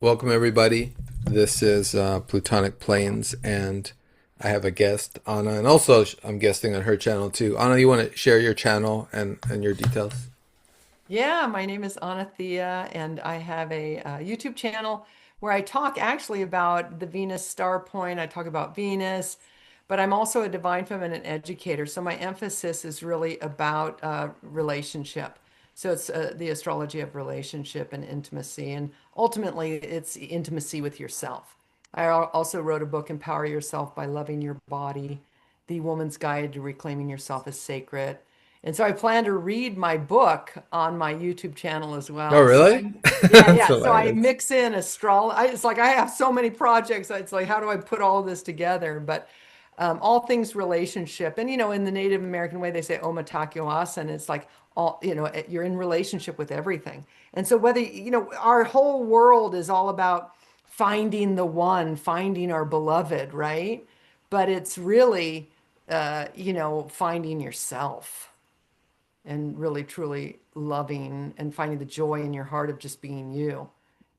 Welcome, everybody. This is Plutonic Planes, and I have a guest, Anna, and also I'm guesting on her channel too. Anna, you want to share your channel and your details? Yeah, my name is Anathea, and I have a YouTube channel where I talk actually about the Venus star point. I talk about Venus, but I'm also a divine feminine educator. So my emphasis is really about relationship. So it's the astrology of relationship and intimacy, and ultimately it's intimacy with yourself. Also wrote a book, Empower Yourself by Loving Your Body, The Woman's Guide to Reclaiming Yourself as Sacred. And so I plan to read my book on my YouTube channel as Oh, well. So really? I'm, yeah, That's yeah. So I hilarious. mix in astrology. It's like I have so many projects. It's like, how do I put all of this together? But all things relationship. And, in the Native American way, they say omatakiwasa, and it's like you're in relationship with everything. And so our whole world is all about finding the one, finding our beloved, right? But it's really, finding yourself and really truly loving and finding the joy in your heart of just being you.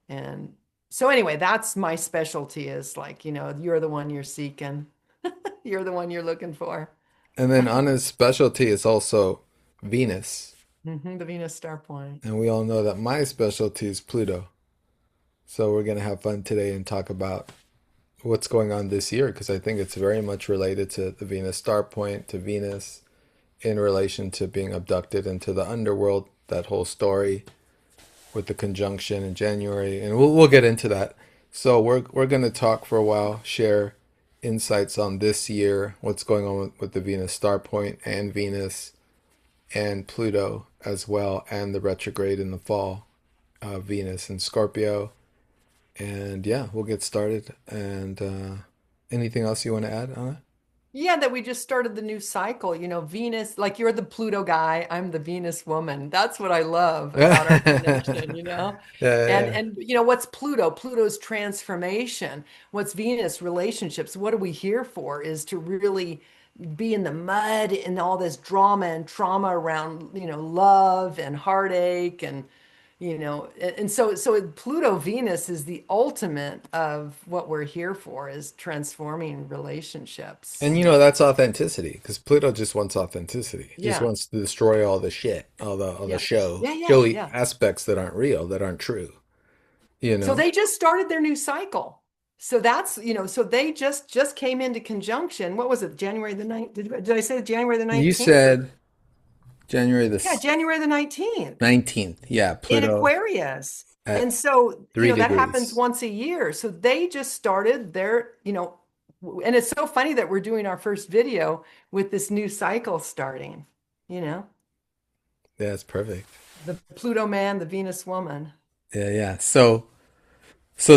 And so anyway, that's my specialty is like, you're the one you're seeking. You're the one you're looking for. And then Anna's specialty is also Venus, The Venus star point. and we all know that my specialty is Pluto. So we're gonna have fun today and talk about what's going on this year because I think it's very much related to the Venus star point, to Venus in relation to being abducted into the underworld, that whole story with the conjunction in January, and we'll get into that. So we're gonna talk for a while, share insights on this year, what's going on with the Venus star point and Venus and Pluto as well, and the retrograde in the fall, Venus and Scorpio, and yeah, we'll get started. And anything else you want to add on it? Yeah, that we just started the new cycle. Venus, like you're the Pluto guy, I'm the Venus woman. That's what I love about our Yeah, connection. yeah, And yeah. and what's Pluto? Pluto's transformation. What's Venus? Relationships. What are we here for? Is to really be in the mud and all this drama and trauma around, love and heartache and so Pluto Venus is the ultimate of what we're here for is transforming relationships. And that's authenticity because Pluto just wants authenticity. He just Yeah. wants to destroy all the shit, all the Yeah. show, Yeah, yeah, showy yeah. aspects that aren't real, that aren't true. You So know, they just started their new cycle. So so they just came into conjunction. What was it? January the 9th? Did I say January the you 19th? said January the Yeah, January the 19th. 19th. Yeah, In Pluto Aquarius. at And so, three that happens degrees. once a year. So they just started and it's so funny that we're doing our first video with this new cycle starting, you know, Yeah, that's perfect. the Pluto man, the Venus woman. Yeah, yeah. So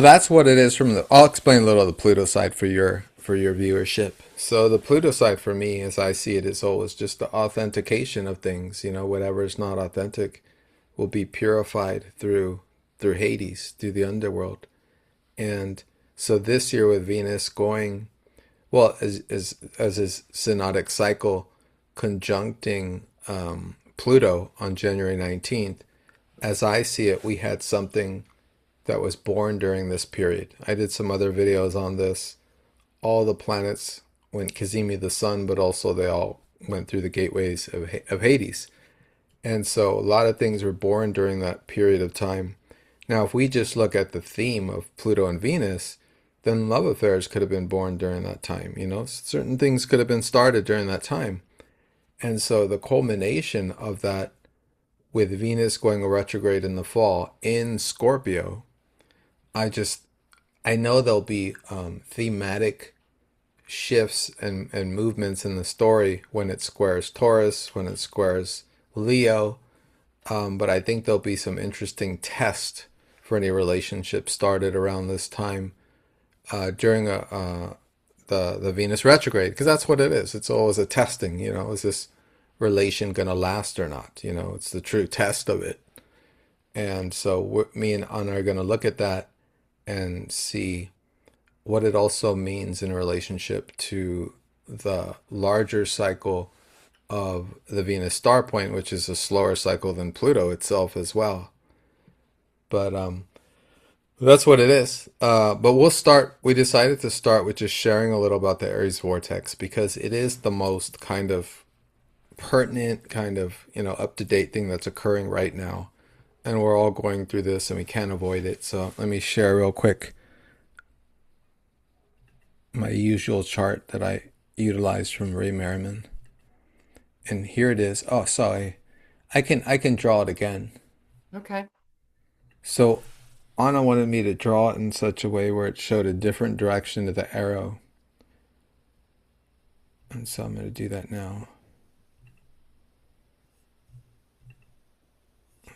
that's what it is from the. I'll explain a little of the Pluto side for your viewership. So the Pluto side for me, as I see it, is always just the authentication of things. Whatever is not authentic will be purified through Hades, through the underworld. And so this year with Venus going well as his synodic cycle conjuncting Pluto on January 19th, as I see it, we had something that was born during this period. I did some other videos on this. All the planets went Kazemi the sun, but also they all went through the gateways of Hades. And so a lot of things were born during that period of time. Now, if we just look at the theme of Pluto and Venus, then love affairs could have been born during that time. Certain things could have been started during that time. And so the culmination of that with Venus going retrograde in the fall in Scorpio, I know there'll be thematic shifts and movements in the story when it squares Taurus, when it squares Leo. But I think there'll be some interesting test for any relationship started around this time during the Venus retrograde, because that's what it is. It's always a testing. Is this relation gonna last or not? It's the true test of it. And so me and Anna are gonna look at that and see what it also means in relationship to the larger cycle of the Venus star point, which is a slower cycle than Pluto itself as well. But That's what it is. But we'll start. We decided to start with just sharing a little about the Aries vortex because it is the most kind of pertinent, kind of, up to date thing that's occurring right now. And we're all going through this and we can't avoid it. So let me share real quick my usual chart that I utilize from Ray Merriman. And here it is. Oh, sorry. I can draw it again. Okay. So Anna wanted me to draw it in such a way where it showed a different direction to the arrow. And so I'm going to do that now.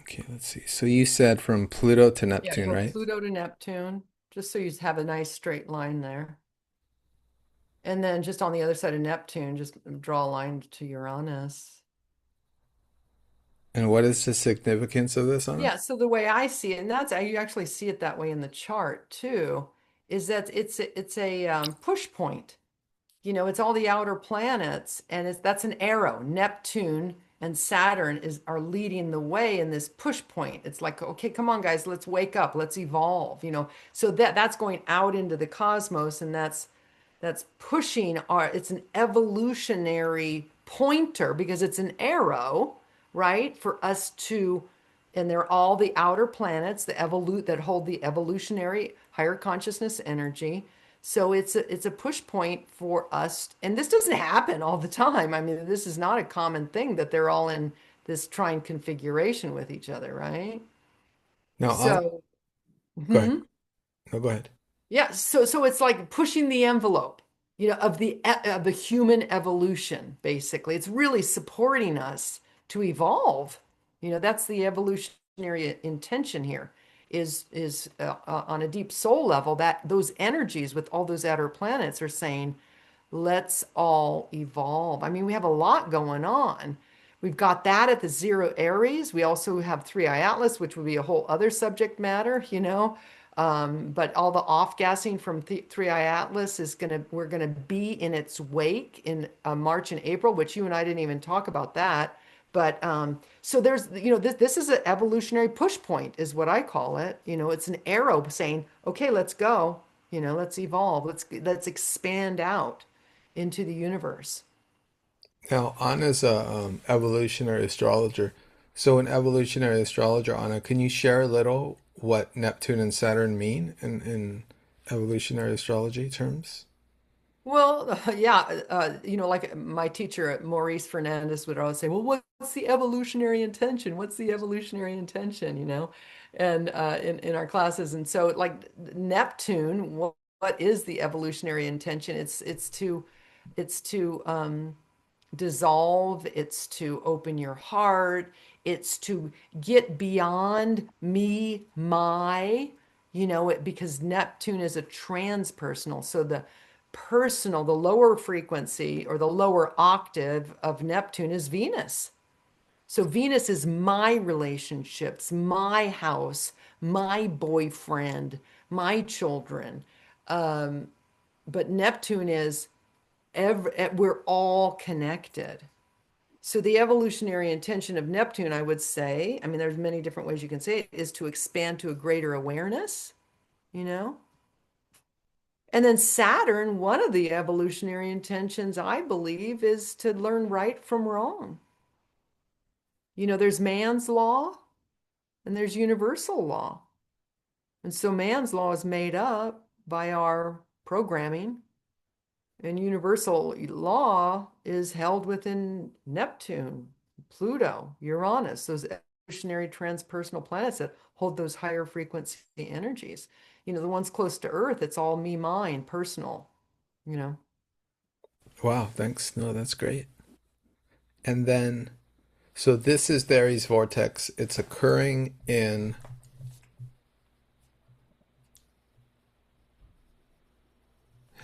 Okay, let's see. So you said from Pluto to Yeah, Neptune, go right? Pluto to Neptune, just so you have a nice straight line there. And then just on the other side of Neptune, just draw a line to Uranus. And what is the significance of this, Anna? Yeah, so the way I see it, and that's you actually see it that way in the chart too, is that it's a push point. It's all the outer planets, and that's an arrow. Neptune and Saturn are leading the way in this push point. It's like, okay, come on, guys, let's wake up, let's evolve. So that's going out into the cosmos, and that's pushing it's an evolutionary pointer because it's an arrow, right? For us to, and they're all the outer planets, that hold the evolutionary higher consciousness energy. So it's a push point for us, and this doesn't happen all the time. I mean, this is not a common thing that they're all in this trine configuration with each other, right? Now, So, go ahead. mhm. No, go ahead. Yeah, so it's like pushing the envelope, of the human evolution, basically. It's really supporting us to evolve. That's the evolutionary intention here is on a deep soul level that those energies with all those outer planets are saying, let's all evolve. I mean, we have a lot going on. We've got that at the zero Aries. We also have three eye atlas, which would be a whole other subject matter. But all the off gassing from three eye atlas we're gonna be in its wake in March and April, which you and I didn't even talk about that. But so this is an evolutionary push point, is what I call it. It's an arrow saying, okay, let's go. Let's evolve. Let's expand out into the universe. Now, Anna's a evolutionary astrologer. So, an evolutionary astrologer, Anna, can you share a little what Neptune and Saturn mean in evolutionary astrology terms? Well, yeah, like my teacher, Maurice Fernandez, would always say, "Well, what's the evolutionary intention? What's the evolutionary intention?" And in our classes, and so like Neptune, what is the evolutionary intention? It's to dissolve, it's to open your heart, it's to get beyond me, because Neptune is a transpersonal. So the lower frequency or the lower octave of Neptune is Venus. So Venus is my relationships, my house, my boyfriend, my children. But Neptune is we're all connected. So the evolutionary intention of Neptune, I would say, I mean, there's many different ways you can say it, is to expand to a greater awareness, you know? And then Saturn, one of the evolutionary intentions, I believe, is to learn right from wrong. There's man's law and there's universal law. And so man's law is made up by our programming. And universal law is held within Neptune, Pluto, Uranus, those evolutionary transpersonal planets that hold those higher frequency energies. The ones close to Earth, it's all me, mine, personal, you know. Wow, thanks. No, that's great. And then, so this is the Aries vortex. It's occurring in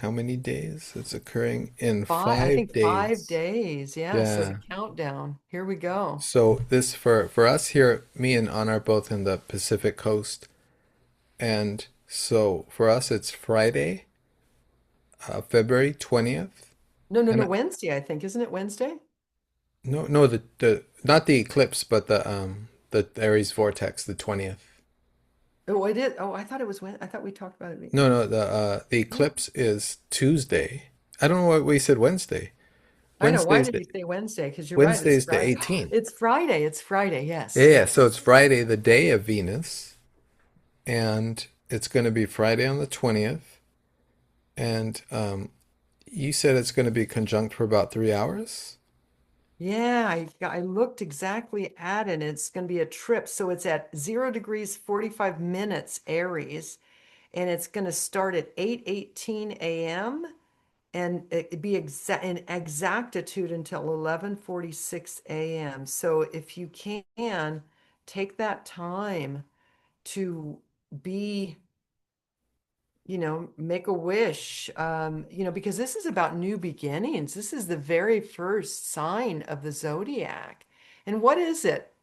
how many days? It's occurring in I five think 5 days. days. Yeah. So the Yeah. countdown. Here we go. So this for us here, me and Anna are both in the Pacific coast, and so for us it's Friday, February 20th, No, no, and no. Wednesday, I think. Isn't it Wednesday? no, the not the eclipse, but the Aries vortex, the 20th. Oh, it is. Oh, I thought it was when I thought we talked about it. No, no, the eclipse is Tuesday. I don't know why we said Wednesday. I know. Why Wednesday's did the we say Wednesday? Because you're right. It's Wednesday's the Friday. 18th. It's Friday. It's Friday. Yeah, Yes. yeah. So Yes. it's Friday, the day of Venus, and it's going to be Friday on the 20th. And you said it's going to be conjunct for about 3 hours. Yeah, I looked exactly at it. And it's going to be a trip. So it's at 0 degrees 45 minutes Aries, and it's going to start at 8:18 a.m. and it be exact in exactitude until 11:46 a.m. So if you can take that time to be, make a wish, because this is about new beginnings. This is the very first sign of the zodiac. And what is it?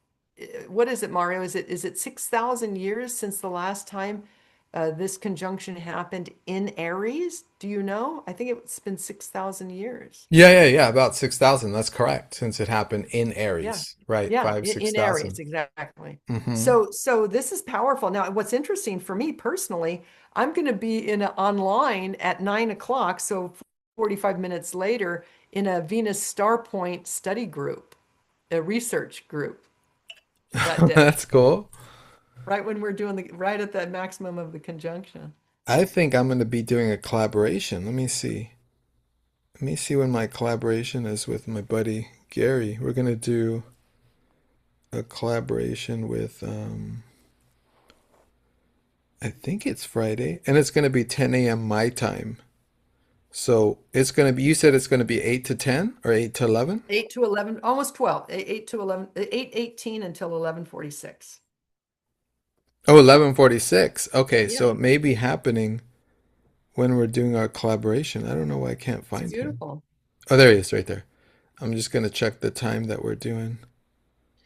What is it, Mario? Is it 6,000 years since the last time this conjunction happened in Aries? Do you know? I think it's been 6,000 years. Yeah, yeah, yeah. About 6,000. That's correct. Since it happened in Yeah. Aries, right? Yeah, Five, six in Aries, thousand. exactly. Mm-hmm. So this is powerful. Now, what's interesting for me personally, I'm going to be online at 9 o'clock, so 45 minutes later, in a Venus Star Point study group, a research group that day, That's cool. right when we're doing right at the maximum of the conjunction. I think I'm going to be doing a collaboration. Let me see. Let me see when my collaboration is with my buddy Gary. We're going to do a collaboration with, I think it's Friday, and it's going to be 10 a.m. my time. So it's going to be, you said it's going to be 8 to 10 or 8 to 11? 8 to 11, almost 12, 8 to 11, 8:18 until 11:46. Oh, 11:46. Okay, Yeah, so it may be happening when we're doing our collaboration. I don't know why I can't it's find him. beautiful. Oh, there he is right there. I'm just going to check the time that we're doing.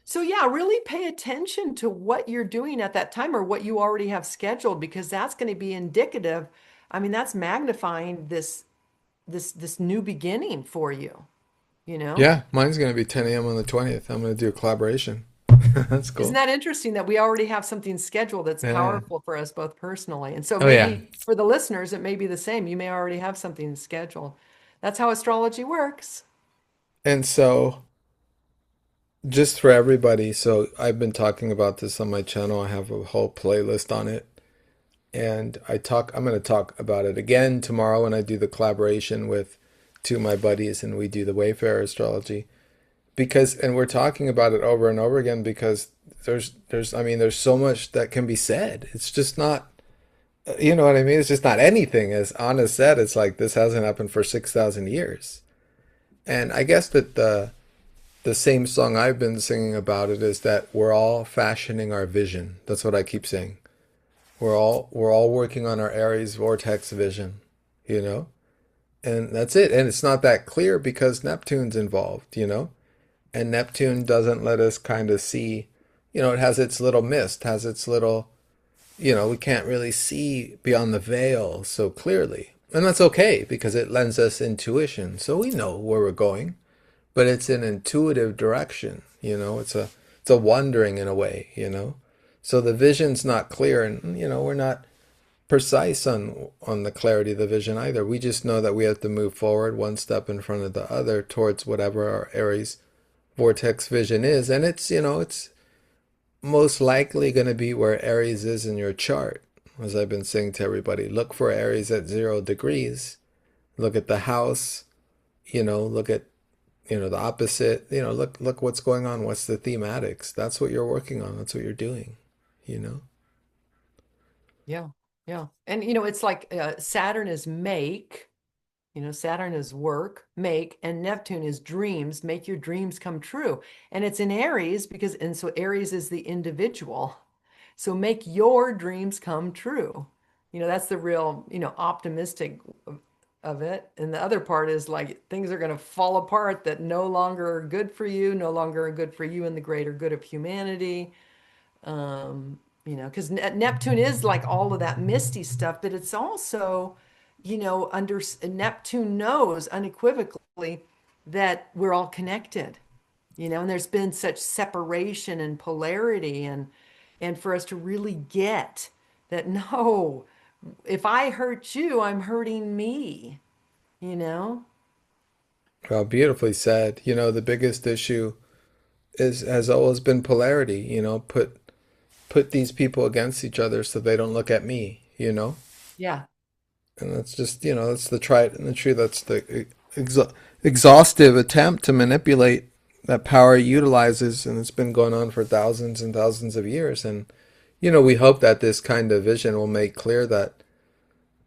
So yeah, really pay attention to what you're doing at that time or what you already have scheduled because that's going to be indicative. I mean, that's magnifying this new beginning for you, you know? Yeah, mine's going to be 10 a.m. on the 20th. I'm going to do a collaboration. That's Isn't cool. that interesting that we already have something scheduled that's Yeah. powerful for us both personally? And so Oh, yeah. maybe for the listeners, it may be the same. You may already have something scheduled. That's how astrology works. And so, just for everybody, so I've been talking about this on my channel. I have a whole playlist on it. And I'm going to talk about it again tomorrow when I do the collaboration with two of my buddies and we do the Wayfarer astrology. And we're talking about it over and over again because I mean, there's so much that can be said. It's just not, you know what I mean? It's just not anything. As Anna said, it's like this hasn't happened for 6,000 years. And I guess that the same song I've been singing about it is that we're all fashioning our vision. That's what I keep saying. We're all working on our Aries vortex vision, you know? And that's it. And it's not that clear because Neptune's involved, you know? And Neptune doesn't let us kind of see, it has its little mist, has its little, we can't really see beyond the veil so clearly. And that's okay because it lends us intuition. So we know where we're going, but it's an intuitive direction, it's a wandering in a way. So the vision's not clear and, we're not precise on the clarity of the vision either. We just know that we have to move forward one step in front of the other towards whatever our Aries vortex vision is, and it's most likely going to be where Aries is in your chart. As I've been saying to everybody, look for Aries at 0 degrees, look at the house, look at the opposite, look what's going on, what's the thematics. That's what you're working on, that's what you're doing you know Yeah. Yeah. And it's like Saturn is make. Saturn is work, make, and Neptune is dreams, make your dreams come true. And it's in Aries and so Aries is the individual. So make your dreams come true. That's the real, optimistic of it. And the other part is like things are going to fall apart that no longer are good for you, no longer are good for you in the greater good of humanity. Because Neptune is like all of that misty stuff, but it's also, under Neptune knows unequivocally that we're all connected, and there's been such separation and polarity and for us to really get that no, if I hurt you, I'm hurting me, you know? Well, beautifully said. You know, the biggest issue is has always been polarity. You know, put these people against each other so they don't look at me. You know, Yeah, and that's just that's the tried and the true. That's the exhaustive attempt to manipulate that power it utilizes, and it's been going on for thousands and thousands of years. And we hope that this kind of vision will make clear that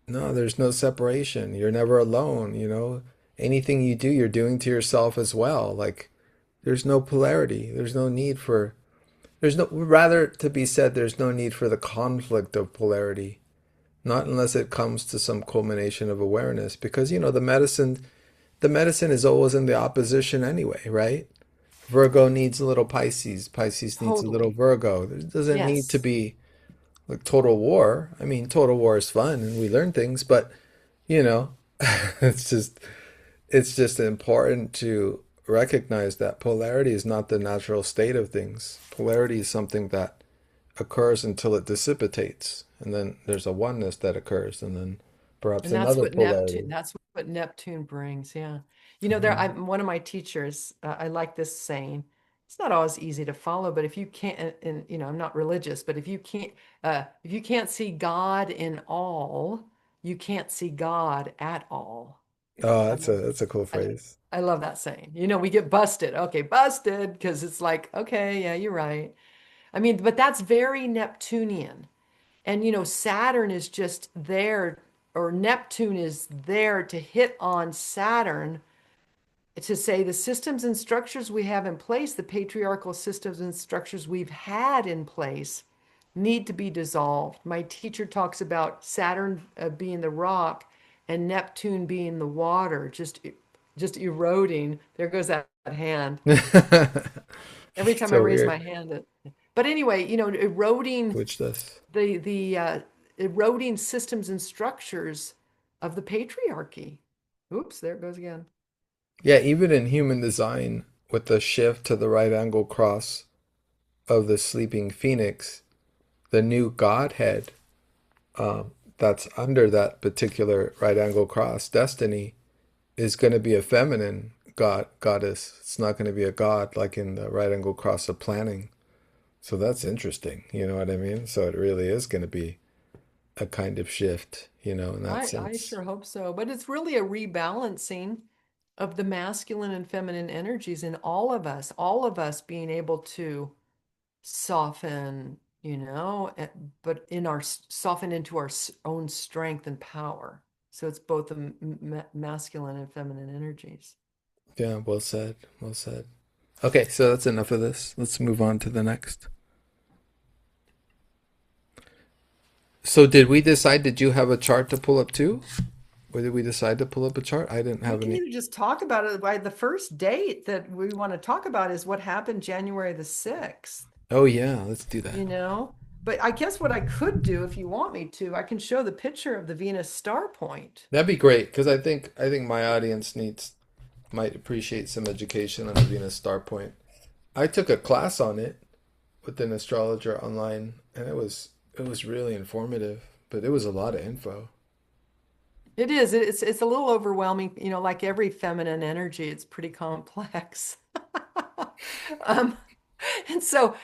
no, there's no separation. You're never alone. Anything you do, you're doing to yourself as well. Like there's no polarity. There's no need for. There's no rather to be said. There's no need for the conflict of polarity. Not unless it comes to some culmination of awareness, because the medicine is always in the opposition anyway, right? Virgo needs a little Pisces. Pisces needs a little totally. Virgo. There doesn't need to Yes. be like total war. I mean, total war is fun and we learn things, but you know, it's just important to recognize that polarity is not the natural state of things. Polarity is something that occurs until it dissipates, and then there's a oneness that occurs, and then perhaps And that's another what Neptune, polarity. that's what Neptune brings. Yeah. You know, Mhm. one of my teachers, I like this saying. It's not always easy to follow, but if you can't, and I'm not religious, but if you can't see God in all, you can't see God at all. Oh, I that's a love that's a cool I, phrase. I love that saying. You know, we get busted. Okay, busted, because it's like, okay, yeah, you're right. I mean, but that's very Neptunian. And Saturn is just there, or Neptune is there to hit on Saturn to say the systems and structures we have in place, the patriarchal systems and structures we've had in place, need to be dissolved. My teacher talks about Saturn being the rock and Neptune being the water, just eroding. There goes that hand. Every time I So raise weird. my hand, but anyway, eroding Which does. the eroding systems and structures of the patriarchy. Oops, there it goes again. Yeah, even in human design, with the shift to the right angle cross of the sleeping phoenix, the new godhead that's under that particular right angle cross destiny is going to be a feminine goddess. It's not going to be a god like in the right angle cross of planning. So that's interesting. You know what I mean? So it really is going to be a kind of shift, in that I sense. sure hope so. But it's really a rebalancing of the masculine and feminine energies in all of us being able to soften, but soften into our own strength and power. So it's both the masculine and feminine energies. Yeah, well said. Well said. Okay, so that's enough of this. Let's move on to the next. So did we decide, did you have a chart to pull up too? Or did we decide to pull up a chart? I didn't We have can any. either just talk about it. By the first date that we want to talk about is what happened January the 6th, Oh yeah, let's do that. you know? But I guess what I could do, if you want me to, I can show the picture of the Venus star point. That'd be great because I think my audience might appreciate some education on the Venus star point. I took a class on it with an astrologer online, and it was really informative, but it was a lot of info. It is. It's a little overwhelming, like every feminine energy, it's pretty complex. Um, and so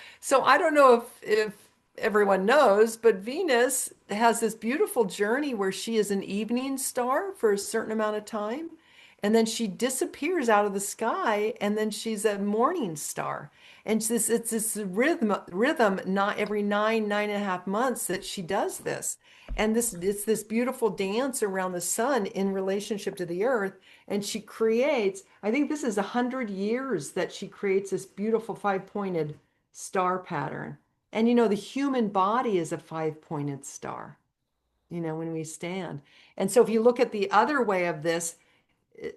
I don't know if everyone knows, but Venus has this beautiful journey where she is an evening star for a certain amount of time, and then she disappears out of the sky, and then she's a morning star. And it's this rhythm, not every 9.5 months that she does this. And it's this beautiful dance around the sun in relationship to the earth. And she creates, I think this is 100 years that she creates this beautiful five-pointed star pattern. And the human body is a five-pointed star, when we stand. And so if you look at the other way of this,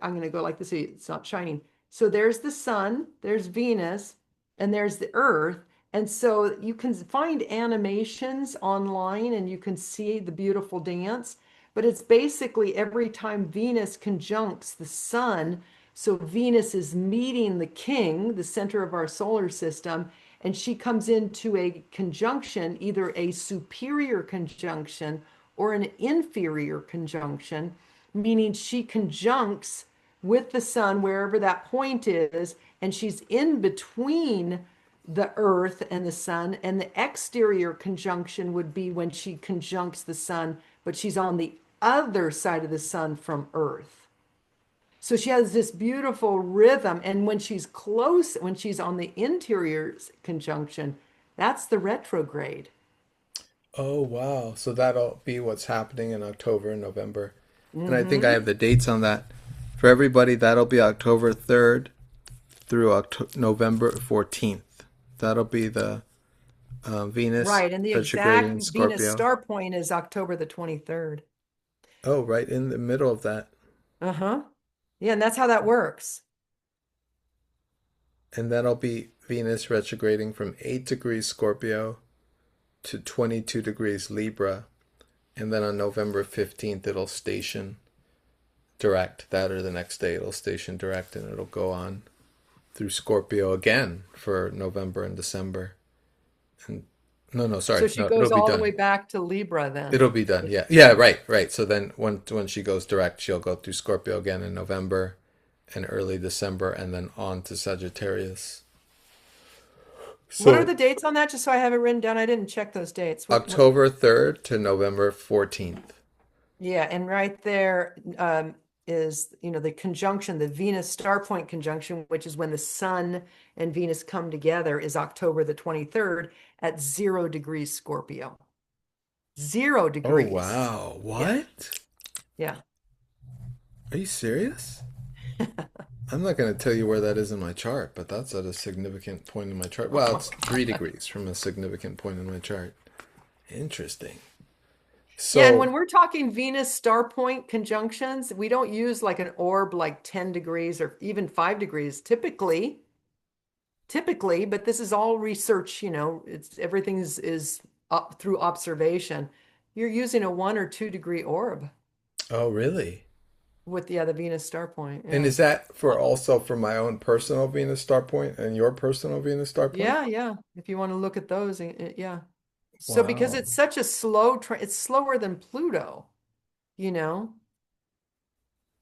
I'm going to go like this. It's not shining. So there's the sun, there's Venus, and there's the earth. And so you can find animations online and you can see the beautiful dance. But it's basically every time Venus conjuncts the sun. So Venus is meeting the king, the center of our solar system. and she comes into a conjunction, either a superior conjunction or an inferior conjunction, meaning she conjuncts with the sun wherever that point is, and she's in between the earth and the sun. And the exterior conjunction would be when she conjuncts the sun, but she's on the other side of the sun from earth. So she has this beautiful rhythm. And when she's close, when she's on the interior conjunction, that's the retrograde. Oh, wow. So that'll be what's happening in October and November. And I think I Hmm. have the dates on that. For everybody, that'll be October 3rd through November 14th. That'll be the Venus Right. And the retrograding exact in Venus Scorpio. star point is October the 23rd. Oh, right in the middle of that. Uh-huh. Yeah, and that's how that works. And that'll be Venus retrograding from 8 degrees Scorpio to 22 degrees Libra. And then on November 15th, it'll station direct. That or the next day, it'll station direct and it'll go on through Scorpio again for November and December. And no, no, So sorry. she No, it'll goes be all the done. way back to Libra then. It'll be done. Yeah. Yeah, right, right. So then when she goes direct, she'll go through Scorpio again in November and early December and then on to Sagittarius. What are So the dates on that? Just so I have it written down. I didn't check those dates. What? October 3rd to November 14th. Yeah, and right there is, the conjunction, the Venus star point conjunction, which is when the sun and Venus come together, is October the 23rd at 0 degrees Scorpio. Zero Oh, degrees. wow. Yeah, What? yeah. Are you serious? I'm not going to tell you where that is in my chart, but that's at a significant point in my chart. Well, it's 3 degrees from a significant point in my chart. Interesting. Yeah, and So, when we're talking Venus star point conjunctions, we don't use like an orb like 10 degrees or even 5 degrees typically, but this is all research, it's everything is up through observation. You're using a 1 or 2 degree orb oh, really? with the Venus star point. And Yeah. is that for also for my own personal Venus star point and your personal Venus star point? Yeah, yeah. If you want to look at those, yeah. So because Wow. it's such a slow it's slower than Pluto, you know.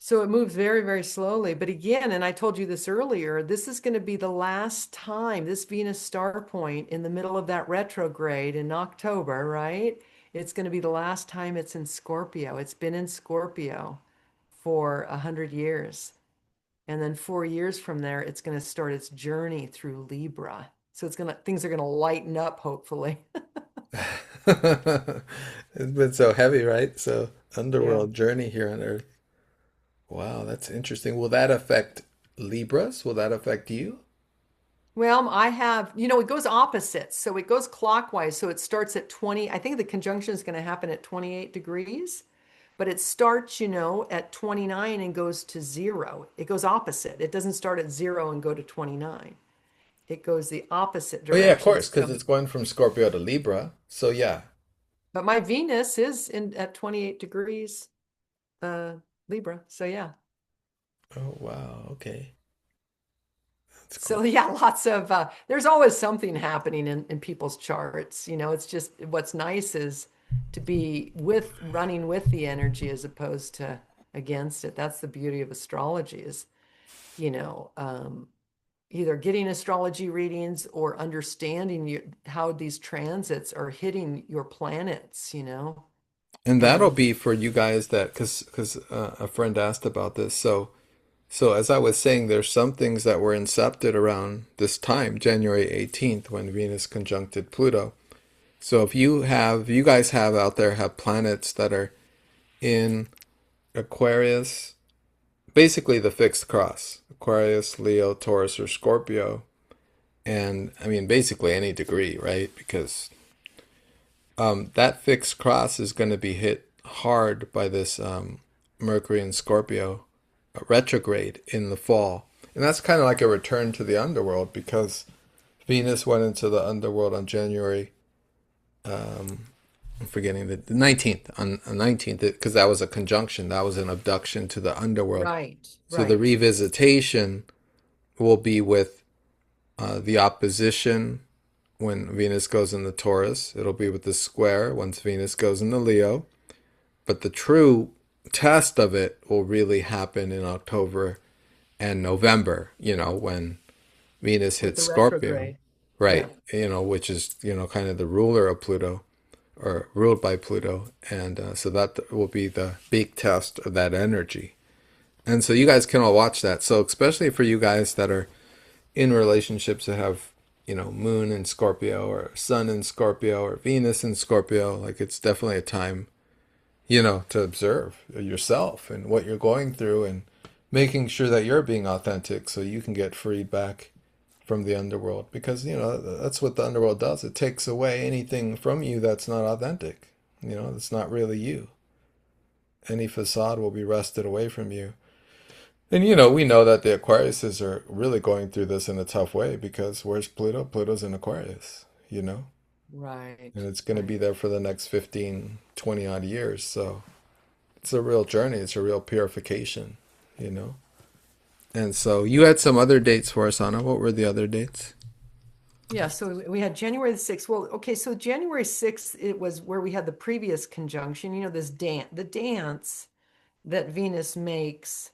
So it moves very, very slowly. But again, and I told you this earlier, this is going to be the last time this Venus star point in the middle of that retrograde in October, right? It's going to be the last time it's in Scorpio. It's been in Scorpio for 100 years. And then 4 years from there, it's going to start its journey through Libra. So things are going to lighten up, hopefully. It's been so heavy, right? So, Yeah. underworld journey here on Earth. Wow, that's interesting. Will that affect Libras? Will that affect you? Well, I have, it goes opposite. So it goes clockwise. So it starts at 20. I think the conjunction is going to happen at 28 degrees, but it starts, at 29 and goes to 0. It goes opposite. It doesn't start at 0 and go to 29. It goes the opposite Oh yeah, of direction. course, because So, it's going from Scorpio to Libra. So yeah. but my Venus is in at 28 degrees uh Libra. So yeah. Oh wow, okay. That's So cool. yeah, lots of there's always something happening in people's charts. It's just what's nice is to be running with the energy as opposed to against it. That's the beauty of astrology is, you know, um, either getting astrology readings or understanding how these transits are hitting your planets. And that'll And be for you guys that because a friend asked about this. So as I was saying, there's some things that were incepted around this time, January 18th, when Venus conjuncted Pluto. So if you guys have out there have planets that are in Aquarius, basically the fixed cross, Aquarius, Leo, Taurus, or Scorpio, and I mean basically any degree, right? Because that fixed cross is going to be hit hard by this Mercury in Scorpio retrograde in the fall. And that's kind of like a return to the underworld because Venus went into the underworld on January, I'm forgetting the 19th, on 19th, because that was a conjunction. That was an abduction to the underworld. right, So the right. revisitation will be with the opposition. when Venus goes into Taurus. It'll be with the square once Venus goes into Leo. But the true test of it will really happen in October and November, when Venus with hits the Scorpio. retrograde. Right. Yeah. Which is, kind of the ruler of Pluto or ruled by Pluto. And so that will be the big test of that energy. And so you guys can all watch that. So, especially for you guys that are in relationships that have, Moon in Scorpio or Sun in Scorpio or Venus in Scorpio, like it's definitely a time, to observe yourself and what you're going through and making sure that you're being authentic so you can get freed back from the underworld because that's what the underworld does. It takes away anything from you that's not authentic. It's not really you. Any facade will be wrested away from you. And we know that the Aquariuses are really going through this in a tough way because where's Pluto? Pluto's in Aquarius. Right. And it's going to be Right. there for the next 15, 20 odd years. So it's a real journey. It's a real purification, you know? And so you had some other dates for us, Anna. What were the other dates? Yeah, so we had January the 6th. Well, okay, so January 6th, it was where we had the previous conjunction, this the dance that Venus makes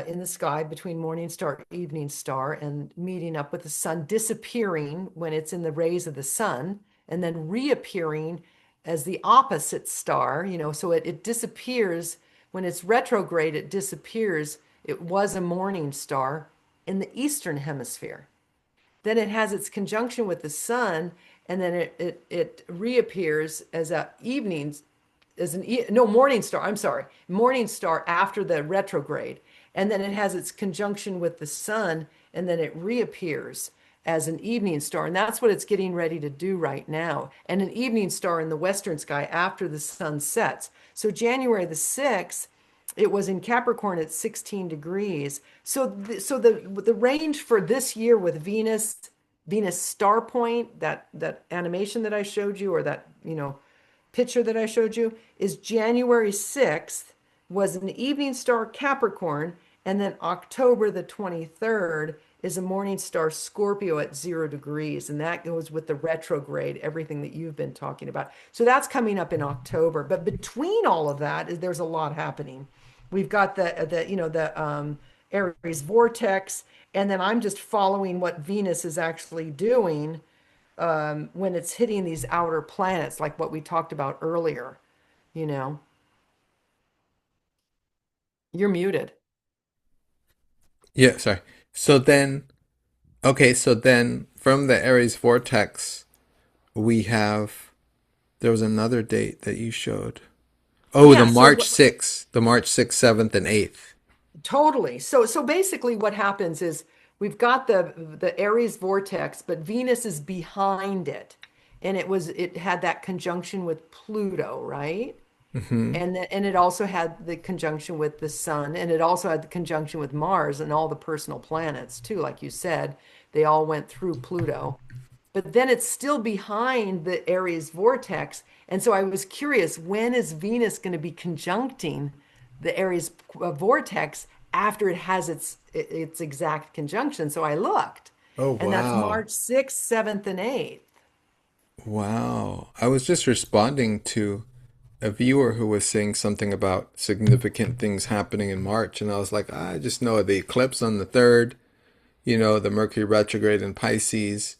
in the sky between morning star, evening star, and meeting up with the sun, disappearing when it's in the rays of the sun, and then reappearing as the opposite star, so it disappears when it's retrograde, it disappears. It was a morning star in the eastern hemisphere. Then it has its conjunction with the sun, and then it reappears as a evening as an no morning star. I'm sorry, morning star after the retrograde, and then it has its conjunction with the sun, and then it reappears as an evening star, and that's what it's getting ready to do right now. And an evening star in the western sky after the sun sets. So January the 6th, it was in Capricorn at 16 degrees. So the range for this year with Venus star point, that animation that I showed you, or that picture that I showed you, is January 6th was an evening star Capricorn, and then October the 23rd is a morning star Scorpio at 0 degrees. And that goes with the retrograde, everything that you've been talking about. So that's coming up in October. But between all of that, there's a lot happening. We've got the Aries vortex, and then I'm just following what Venus is actually doing when it's hitting these outer planets, like what we talked about earlier. You know, you're muted. Yeah, sorry. So then, okay, so then from the Aries vortex, we have, there was another date that you showed. Oh, the Yeah, so March 6th, the March 6th, 7th, and 8th. totally. So basically what happens is we've got the Aries vortex, but Venus is behind it. And it had that conjunction with Pluto, right? And it also had the conjunction with the sun, and it also had the conjunction with Mars and all the personal planets too. Like you said, they all went through Pluto. But then it's still behind the Aries vortex. And so I was curious, when is Venus going to be conjuncting the Aries vortex after it has its exact conjunction? So I looked, Oh, and that's wow. March 6th, 7th, and 8th. Wow. I was just responding to a viewer who was saying something about significant things happening in March. And I was like, I just know the eclipse on the 3rd, the Mercury retrograde in Pisces,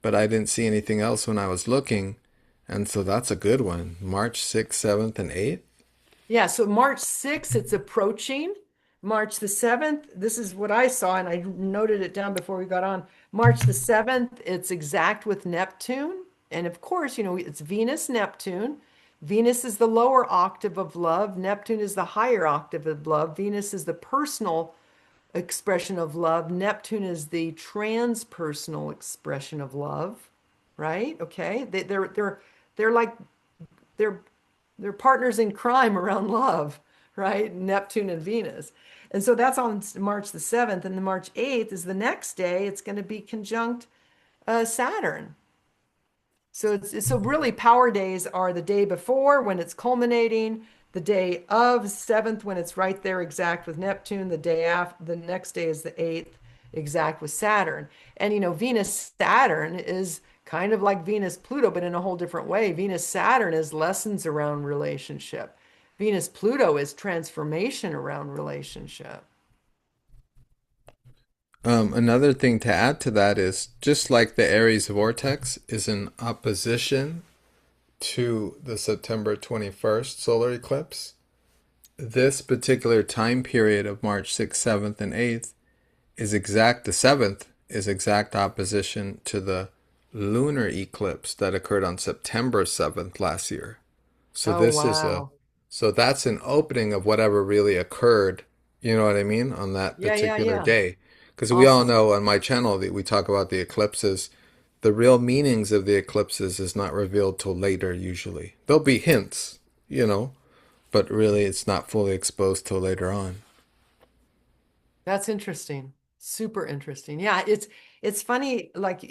but I didn't see anything else when I was looking. And so that's a good one. March 6th, 7th, and 8th. Yeah, so March 6th, it's approaching. March the 7th, this is what I saw, and I noted it down before we got on. March the 7th, it's exact with Neptune. And of course, it's Venus, Neptune. Venus is the lower octave of love. Neptune is the higher octave of love. Venus is the personal expression of love. Neptune is the transpersonal expression of love, right? Okay. They're like they're they're partners in crime around love, right? Neptune and Venus. And so that's on March the 7th. And the March 8th is the next day. It's going to be conjunct Saturn. So really power days are the day before when it's culminating, the day of 7th when it's right there exact with Neptune, the day after, the next day is the 8th. exact with Saturn. And Venus Saturn is kind of like Venus Pluto, but in a whole different way. Venus Saturn is lessons around relationship. Venus Pluto is transformation around relationship. Another thing to add to that is just like the Aries vortex is in opposition to the September 21st solar eclipse, this particular time period of March 6th, 7th, and 8th the 7th is exact opposition to the lunar eclipse that occurred on September 7th last year. So Oh, this is a wow. so that's an opening of whatever really occurred, you know what I mean, on that Yeah, yeah, particular yeah. day. Because we all Awesome. know on my channel that we talk about the eclipses. The real meanings of the eclipses is not revealed till later usually. There'll be hints, you know, but really it's not fully exposed till later on. That's interesting. Super interesting. Yeah, it's funny. Like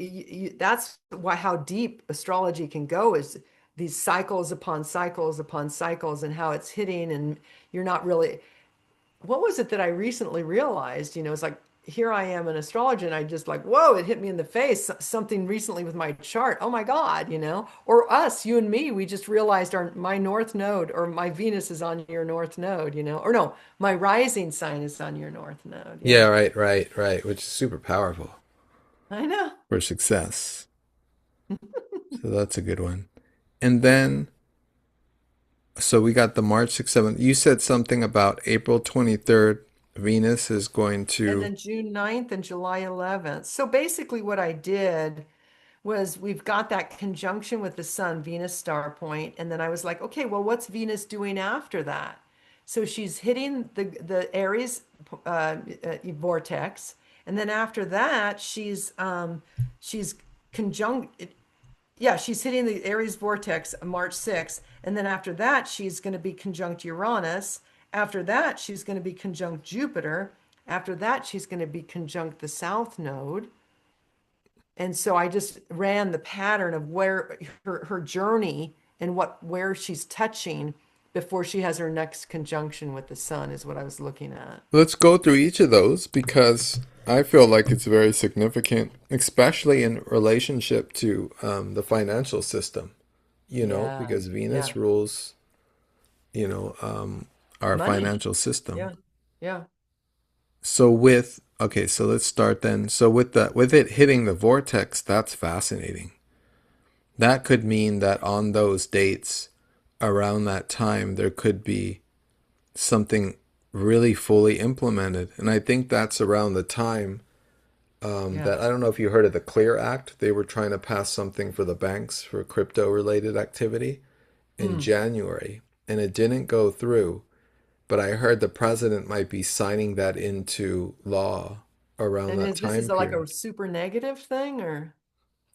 that's why how deep astrology can go is these cycles upon cycles upon cycles, and how it's hitting, and you're not really. What was it that I recently realized? It's like here I am an astrologer, and I just like, whoa, it hit me in the face. Something recently with my chart. Oh my God. Or us, you and me, we just realized my north node or my Venus is on your north node. Or no, my rising sign is on your north node. Yeah, Yeah. right, which is super powerful I know. for success. So that's a good one. And then, so we got the March 6th, 7th. You said something about April 23rd. Venus is going And to. then June 9th and July 11th. So basically what I did was we've got that conjunction with the sun, Venus star point, and then I was like, okay, well, what's Venus doing after that? So she's hitting the Aries vortex, and then after that, she's conjunct. Yeah, she's hitting the Aries vortex March 6th, and then after that, she's going to be conjunct Uranus. After that, she's going to be conjunct Jupiter. After that, she's going to be conjunct the South Node. And so I just ran the pattern of where her journey and where she's touching before she has her next conjunction with the sun is what I was looking at. Let's go through each of those because I feel like it's very significant, especially in relationship to the financial system, Yeah. because Yeah. Venus rules, our Money. financial system. Yeah. Yeah. So okay, so let's start then. So with it hitting the vortex, that's fascinating. That could mean that on those dates around that time there could be something really fully implemented. And I think that's around the time Yeah. that I don't know if you heard of the Clear Act. They were trying to pass something for the banks for crypto related activity in Hmm. January, and it didn't go through. But I heard the president might be signing that into law around And that this is time like a period. super negative thing or?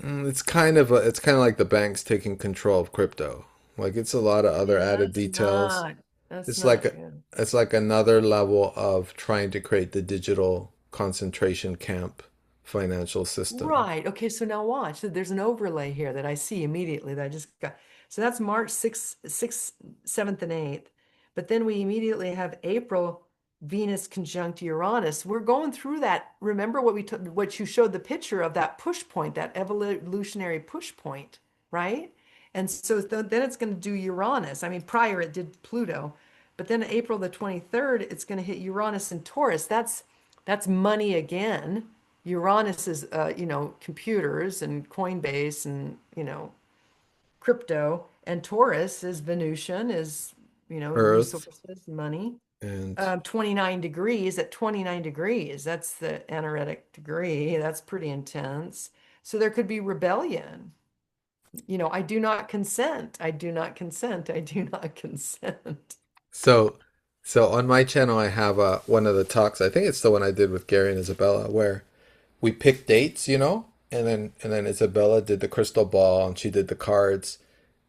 It's kind of like the banks taking control of crypto. Like it's a lot of other Yeah, added details. that's It's like not, a, yeah. it's like another level of trying to create the digital concentration camp financial system. Right. Okay, so now watch. So there's an overlay here that I see immediately that I just got. So that's March 6th, 7th, and 8th. But then we immediately have April, Venus conjunct Uranus. We're going through that. Remember what you showed the picture of that push point, that evolutionary push point, right? And so then it's going to do Uranus. I mean, prior it did Pluto, but then April the 23rd, it's going to hit Uranus and Taurus. That's money again. Uranus is, computers and Coinbase and, crypto. And Taurus is Venusian, is, Earth resources, money. and 29 degrees at 29 degrees. That's the anaretic degree. That's pretty intense. So there could be rebellion. I do not consent. I do not consent. I do not consent. so so on my channel I have one of the talks. I think it's the one I did with Gary and Isabella where we picked dates, and then Isabella did the crystal ball and she did the cards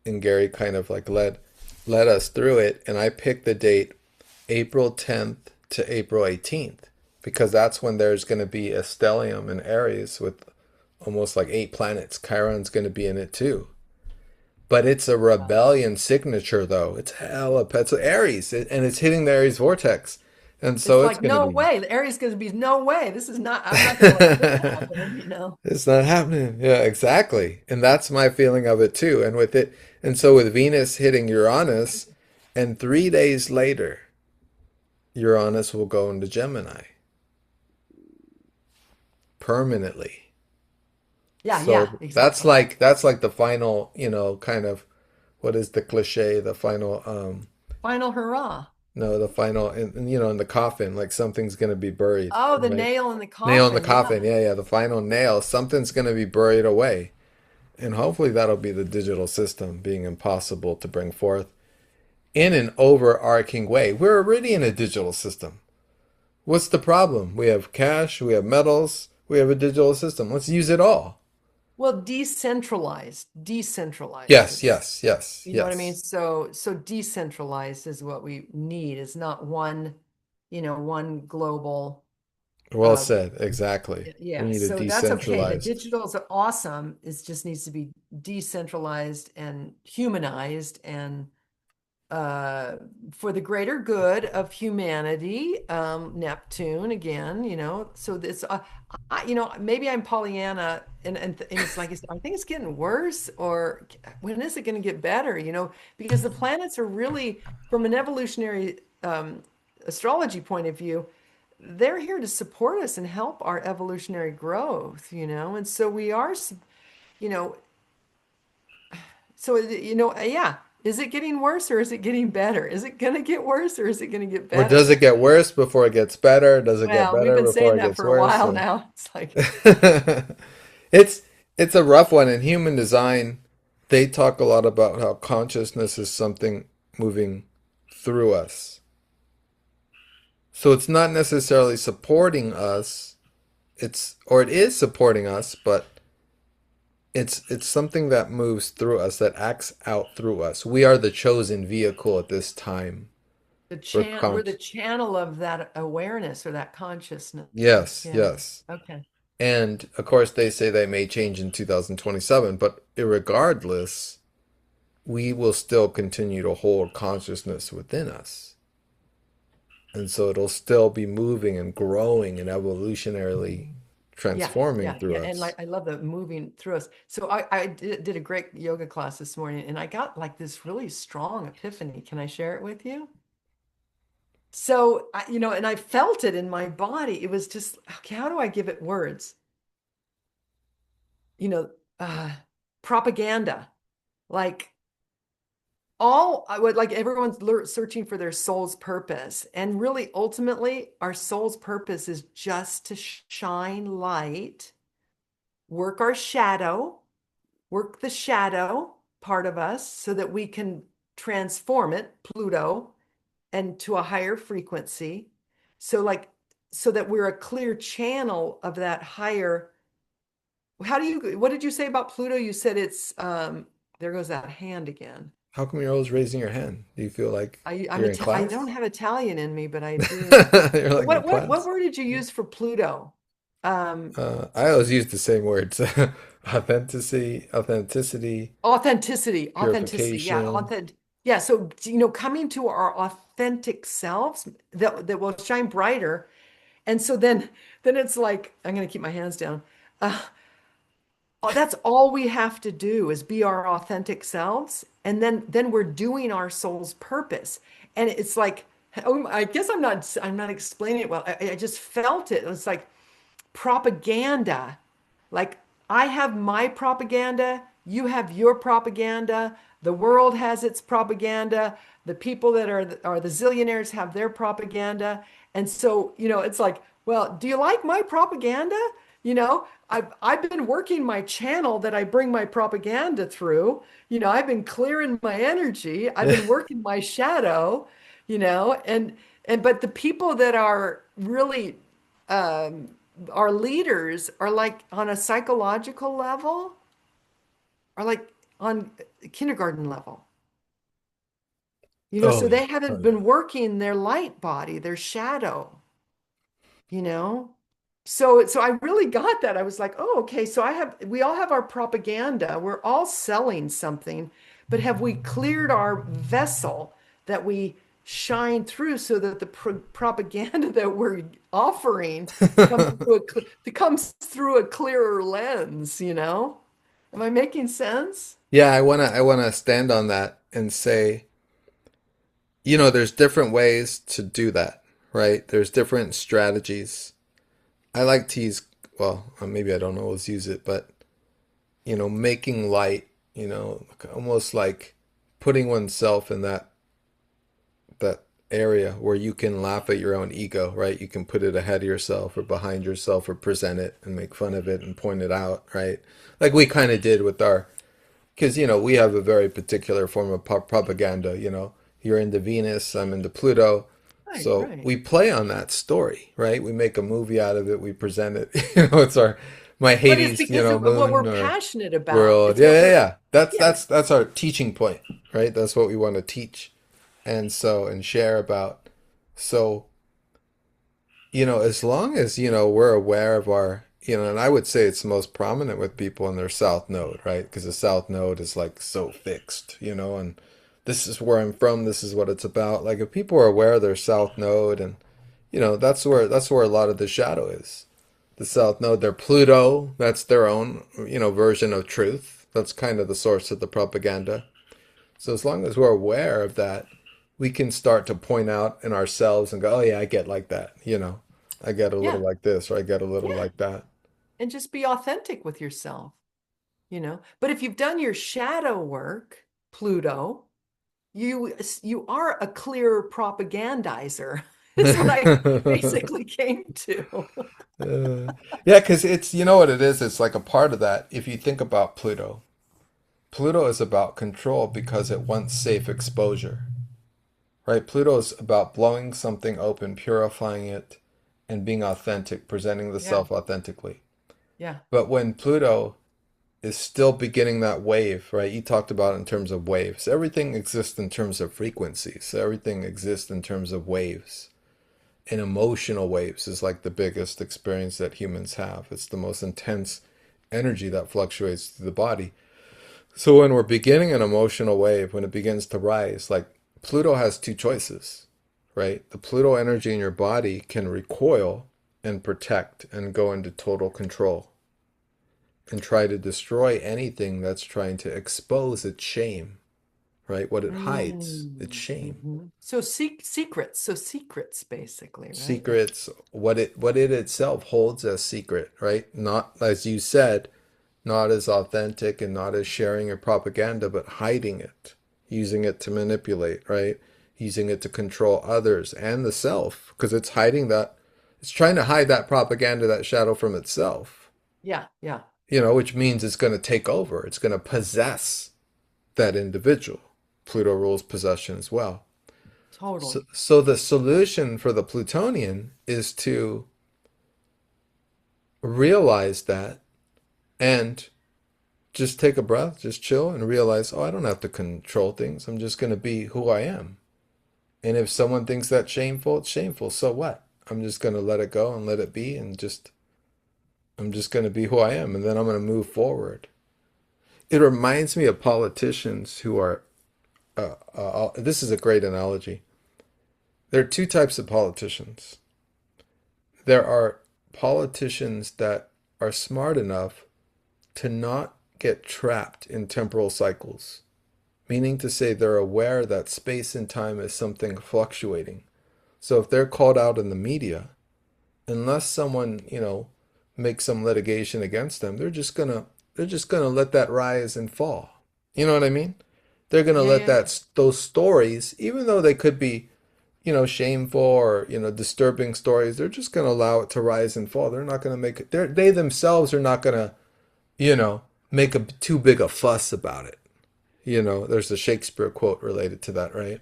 and Gary kind of like led us through it, and I picked the date April 10th to April 18th because that's when there's going to be a stellium in Aries with almost like 8 planets. Chiron's going to be in it too. But it's a rebellion signature though. It's Aries and it's hitting the Aries vortex. And It's so it's like, going to no be, way. The area's going to be no way. This is not, I'm not going to let this happen, you know? it's not happening. Yeah, exactly. And that's my feeling of it too. And with it, and so with Venus hitting Uranus, and 3 days later, Uranus will go into Gemini permanently. Yeah, yeah, So exactly. that's like the final, kind of what is the cliche, the final Final hurrah. no, the final in the coffin, like something's gonna be buried, Oh, the right? nail in the Nail in the coffin. coffin, Yeah. yeah, yeah, the final nail, something's gonna be buried away. And hopefully that'll be the digital system being impossible to bring forth in an overarching way. We're already in a digital system. What's the problem? We have cash, we have metals, we have a digital system. Let's use it all. Well, decentralized Yes, is, yes, yes, you know what I mean? yes. So decentralized is what we need. It's not one, one global, Well uh, said, exactly. We yeah. need a So that's okay. The decentralized. digital is awesome. It just needs to be decentralized and humanized and uh, for the greater good of humanity, Neptune again, so this, maybe I'm Pollyanna and it's like, I think it's getting worse, or when is it going to get better, because the planets are really, from an evolutionary, astrology point of view, they're here to support us and help our evolutionary growth, and so we are, you know, yeah. Is it getting worse or is it getting better? Is it going to get worse or is it going to get Or does better? it get worse before it gets better? Does it get Well, we've better been before saying it that gets for a worse? while Or... now. It's like, it's it's a rough one. In human design, they talk a lot about how consciousness is something moving through us. So it's not necessarily supporting us. It is supporting us, but it's something that moves through us, that acts out through us. We are the chosen vehicle at this time for we're the con. channel of that awareness or that consciousness. Yes, Yeah. yes. Okay. And of course, they say they may change in 2027, but irregardless, we will still continue to hold consciousness within us. And so it'll still be moving and growing and evolutionarily Yeah. transforming Yeah. through Yeah. And us. like, I love the moving through us. So I did a great yoga class this morning and I got like this really strong epiphany. Can I share it with you? So, and I felt it in my body. It was just, okay, how do I give it words? You know, uh, propaganda. Like all, I would like everyone's searching for their soul's purpose. And really, ultimately, our soul's purpose is just to shine light, work our shadow, work the shadow part of us so that we can transform it, Pluto, and to a higher frequency. So like so that we're a clear channel of that higher. What did you say about Pluto? You said it's there goes that hand again. How come you're always raising your hand? Do you feel like you're in I don't class? have Italian in me, but I do. You're like in What class. word did you use for Pluto? Um, I always use the same words. Authenticity, authenticity. Yeah, purification. yeah. So coming to our authentic selves that will shine brighter. And so then it's like, I'm going to keep my hands down. Uh, that's all we have to do is be our authentic selves. And then we're doing our soul's purpose. And it's like, oh, I guess I'm not explaining it well. I just felt it. It was like propaganda. Like I have my propaganda, you have your propaganda, the world has its propaganda, the people that are the zillionaires have their propaganda. And so, it's like, well, do you like my propaganda? I've been working my channel that I bring my propaganda through. I've been clearing my energy. I've been working my shadow, and but the people that are really um our leaders are like on a psychological level, are like on kindergarten level. Oh So yeah, they oh haven't yeah. been working their light body, their shadow, you know? So I really got that. I was like, oh, okay. So we all have our propaganda. We're all selling something, but have we cleared our vessel that we shine through so that the propaganda that we're offering comes through comes through a clearer lens, you know? Am I making sense? Yeah, I wanna stand on that and say, there's different ways to do that, right? There's different strategies. I like to use, well, maybe I don't always use it, but making light, almost like putting oneself in that area where you can laugh at your own ego, right? You can put it ahead of yourself or behind yourself or present it and make fun of it and point it out, right? Like we kind of did with our, because we have a very particular form of propaganda. You're into Venus, I'm into Pluto, Right, so right. we play on that story, right? We make a movie out of it, we present it. It's our my But it's Hades, because of what moon we're or passionate about. world. It's Yeah, what yeah, we're, yeah. That's yeah, that's that's our teaching point, right? That's what we want to teach and share about. So as long as, we're aware of our, and I would say it's most prominent with people in their South Node, right? Because the South Node is like so fixed, and this is where I'm from, this is what it's about. Like if people are aware of their South Node and, that's where a lot of the shadow is. The South Node, their Pluto, that's their own, version of truth. That's kind of the source of the propaganda. So as long as we're aware of that, we can start to point out in ourselves and go, "Oh yeah, I get like that." I get a little yeah, like this, or I get a little yeah. like that. And just be authentic with yourself, you know? But if you've done your shadow work, Pluto, you are a clear propagandizer, is what I basically came to. Yeah, because it's what it is. It's like a part of that. If you think about Pluto, Pluto is about control because it wants safe exposure, right? Pluto is about blowing something open, purifying it, and being authentic, presenting the Yeah, self authentically. yeah, But when Pluto is still beginning that wave, right? You talked about it in terms of waves. Everything exists in terms of frequencies. So everything exists in terms of waves. And emotional waves is like the biggest experience that humans have. It's the most intense energy that fluctuates through the body. So when we're beginning an emotional wave, when it begins to rise, like Pluto has two choices, right? The Pluto energy in your body can recoil and protect and go into total control and try to destroy anything that's trying to expose its shame, right? What it hides, its shame. So secrets, so secrets basically, right? Secrets, what it itself holds as secret, right? Not, as you said, not as authentic and not as sharing or propaganda, but hiding it, using it to manipulate, right? Using it to control others and the self, because it's hiding that, it's trying to hide that propaganda, that shadow from itself, Yeah, yeah, which means it's going to take over, it's going to possess that individual. Pluto rules possession as well. So, totally. so the solution for the Plutonian is to realize that and just take a breath, just chill and realize, oh, I don't have to control things. I'm just going to be who I am. And if someone thinks that's shameful, it's shameful. So what? I'm just going to let it go and let it be and I'm just going to be who I am. And then I'm going to move forward. It reminds me of politicians who are, this is a great analogy. There are two types of politicians. There are politicians that are smart enough to not get trapped in temporal cycles, meaning to say they're aware that space and time is something fluctuating. So if they're called out in the media, unless someone, makes some litigation against them, they're just gonna let that rise and fall. You know what I mean? They're gonna Yeah, let yeah, yeah. those stories, even though they could be, shameful or, disturbing stories, they're just gonna allow it to rise and fall. They're not gonna make it. They themselves are not gonna, you know, make a too big a fuss about it. There's a Shakespeare quote related to that, right?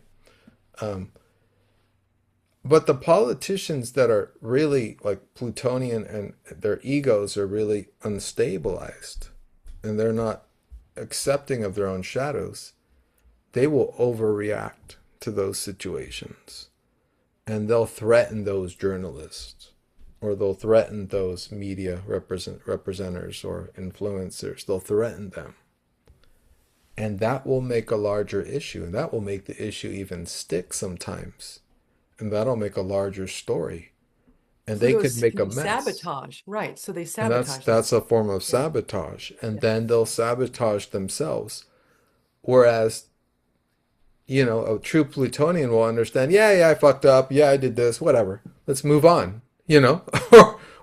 Um, but the politicians that are really like Plutonian and their egos are really unstabilized and they're not accepting of their own shadows, they will overreact to those situations and they'll threaten those journalists or they'll threaten those media representers or influencers. They'll threaten them. And that will make a larger issue, and that will make the issue even stick sometimes. And that'll make a larger story. And So they there could was make a mess. sabotage, right? So they And that's sabotage that's a themselves. form of Yeah, sabotage. And yeah. then they'll sabotage themselves. Whereas, a true Plutonian will understand, yeah, yeah, I fucked up. Yeah, I did this, whatever. Let's move on,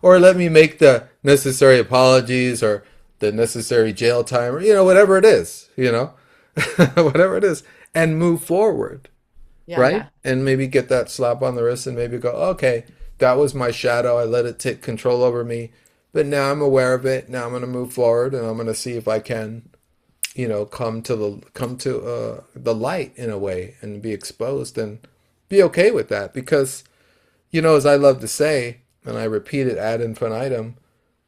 or let me make the necessary apologies or the necessary jail time or, whatever it is, whatever it is, and move forward, Yeah, right? yeah. And maybe get that slap on the wrist and maybe go, okay, that was my shadow. I let it take control over me. But now I'm aware of it. Now I'm going to move forward and I'm going to see if I can come to the light in a way and be exposed and be okay with that because as I love to say and I repeat it ad infinitum,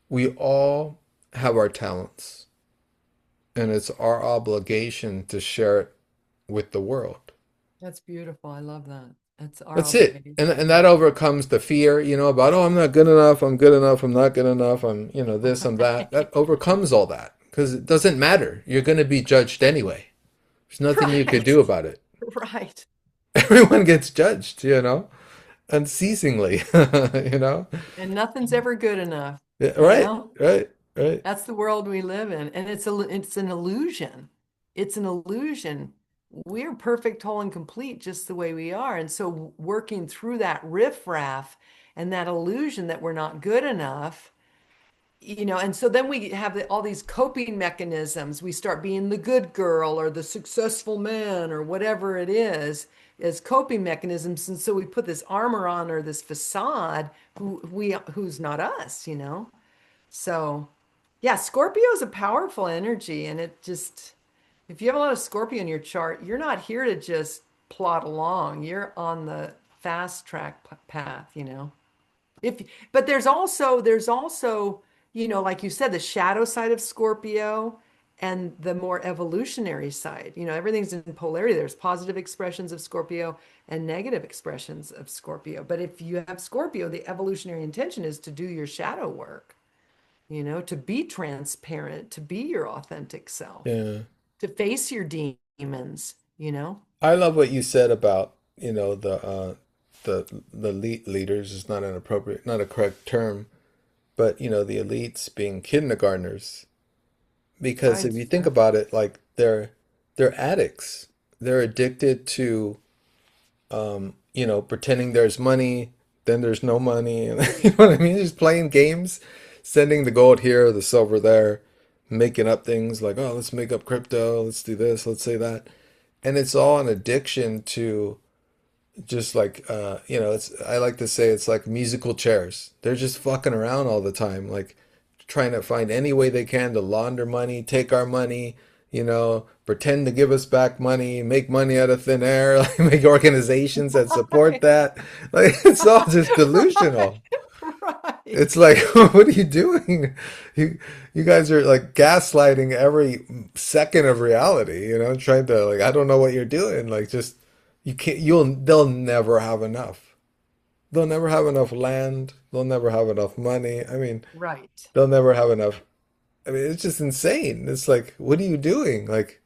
we all have our talents and it's our obligation to share it with the world. That's beautiful. I love that. That's our That's it. obligation. And Yeah. that overcomes the fear, about, oh, I'm not good enough, I'm good enough, I'm not good enough, I'm, this, I'm that. That overcomes all that because it doesn't matter. You're going to be judged anyway. There's nothing you could Right. do about it. Right. Everyone gets judged, unceasingly, you know? And nothing's ever good enough, Yeah, you right, know? right, right. That's the world we live in. And it's an illusion. It's an illusion. We're perfect, whole, and complete just the way we are. And so working through that riffraff and that illusion that we're not good enough, and so then we have all these coping mechanisms. We start being the good girl or the successful man or whatever it is as coping mechanisms. And so we put this armor on or this facade who's not us. So yeah, Scorpio is a powerful energy, and it just, if you have a lot of Scorpio in your chart, you're not here to just plod along. You're on the fast track path. If but there's also, like you said, the shadow side of Scorpio and the more evolutionary side. Everything's in polarity. There's positive expressions of Scorpio and negative expressions of Scorpio. But if you have Scorpio, the evolutionary intention is to do your shadow work, to be transparent, to be your authentic self, Yeah. to face your demons. I love what you said about, the elite leaders is not an appropriate, not a correct term, but the elites being kindergartners. Because if you think Yeah. about it, like they're addicts. They're addicted to pretending there's money, then there's no money. And you know what I mean? Just playing games, sending the gold here, the silver there, making up things like, oh, let's make up crypto, let's do this, let's say that. And it's all an addiction to just like it's I like to say it's like musical chairs. They're just fucking around all the time, like trying to find any way they can to launder money, take our money, pretend to give us back money, make money out of thin air, like make organizations that support Right. that. Like it's all just delusional. Right. It's like, what are you doing? You guys are like gaslighting every second of reality, trying to like I don't know what you're doing. Like just you can't they'll never have enough. They'll never have enough land. They'll never have enough money. I mean, Right. they'll never have enough. I mean, it's just insane. It's like, what are you doing? Like,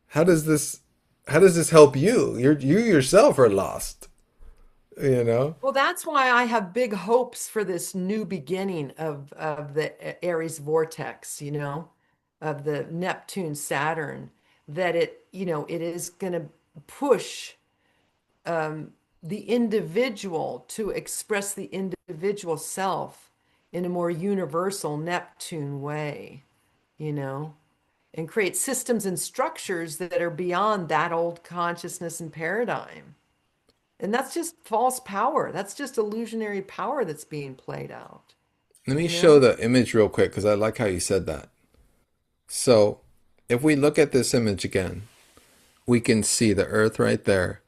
how does this how does this help you? You yourself are lost, you know? Well, that's why I have big hopes for this new beginning of the Aries vortex, of the Neptune Saturn, that it is going to push the individual to express the individual self in a more universal Neptune way, you know, and create systems and structures that are beyond that old consciousness and paradigm. And that's just false power. That's just illusionary power that's being played out, Let me you show know? the image real quick because I like how you said that. So, if we look at this image again, we can see the Earth right there,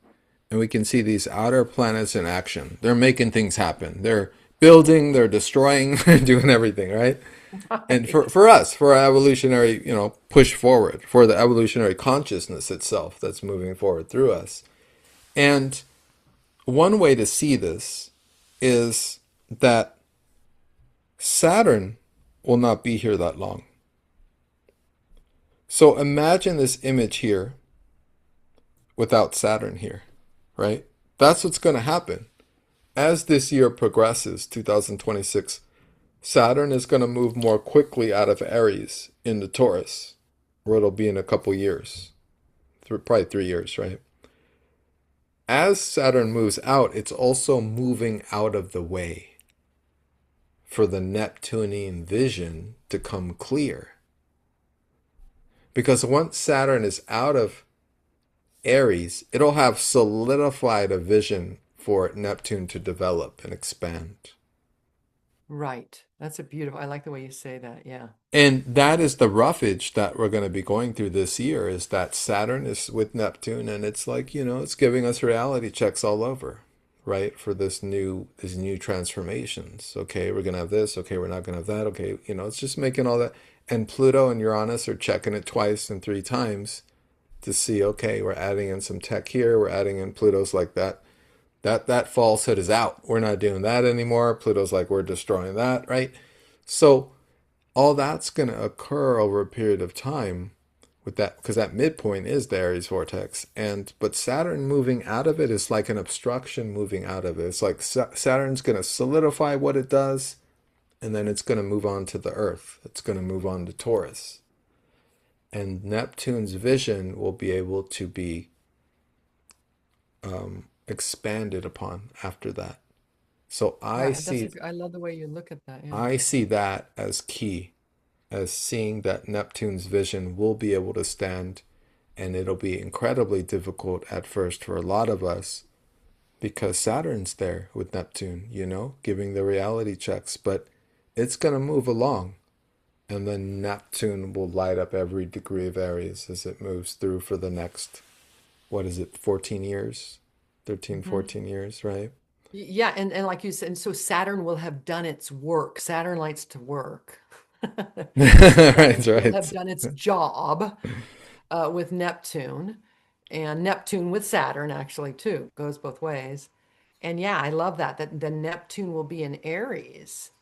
and we can see these outer planets in action. They're making things happen. They're building, they're destroying, they're doing everything, right? And for, Right. for us, for our evolutionary, push forward, for the evolutionary consciousness itself that's moving forward through us. And one way to see this is that Saturn will not be here that long. So imagine this image here without Saturn here, right? That's what's going to happen. As this year progresses, 2026, Saturn is going to move more quickly out of Aries into Taurus, where it'll be in a couple years, probably 3 years, right? As Saturn moves out, it's also moving out of the way for the Neptunian vision to come clear. Because once Saturn is out of Aries, it'll have solidified a vision for Neptune to develop and expand. Right. That's a beautiful, I like the way you say that. Yeah. And that is the roughage that we're going to be going through this year is that Saturn is with Neptune and it's like, it's giving us reality checks all over, right? For these new transformations. Okay, we're going to have this, okay, we're not going to have that. Okay, it's just making all that, and Pluto and Uranus are checking it twice and three times to see, okay, we're adding in some tech here, we're adding in Pluto's like that. That falsehood is out. We're not doing that anymore. Pluto's like we're destroying that, right? So all that's going to occur over a period of time with that because that midpoint is the Aries vortex, and but Saturn moving out of it is like an obstruction moving out of it. It's like Saturn's going to solidify what it does, and then it's going to move on to the Earth. It's going to move on to Taurus, and Neptune's vision will be able to be expanded upon after that. So Right. I love the way you look at that. Yeah. I see that as key, as seeing that Neptune's vision will be able to stand, and it'll be incredibly difficult at first for a lot of us because Saturn's there with Neptune, giving the reality checks, but it's going to move along. And then Neptune will light up every degree of Aries as it moves through for the next, what is it, 14 years? 13, Hmm. 14 years, right? Yeah, and like you said, and so Saturn will have done its work. Saturn likes to work. Right, Saturn will have right. done its job with Neptune, and Neptune with Saturn actually too goes both ways. And yeah, I love that the Neptune will be in Aries.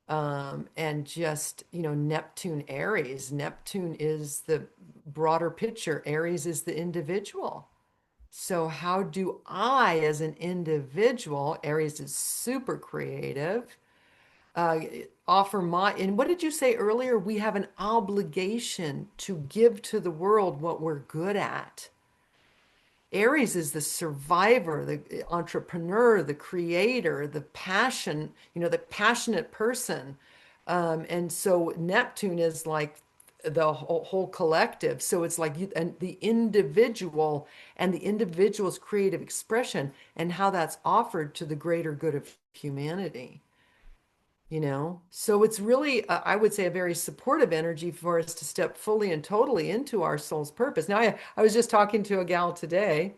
And just, Neptune Aries. Neptune is the broader picture. Aries is the individual. So, how do I, as an individual, Aries is super creative, uh, offer my, and what did you say earlier? We have an obligation to give to the world what we're good at. Aries is the survivor, the entrepreneur, the creator, the passion, the passionate person. And so Neptune is like the whole collective. So it's like and the individual and the individual's creative expression and how that's offered to the greater good of humanity. So it's really, I would say, a very supportive energy for us to step fully and totally into our soul's purpose. Now, I was just talking to a gal today,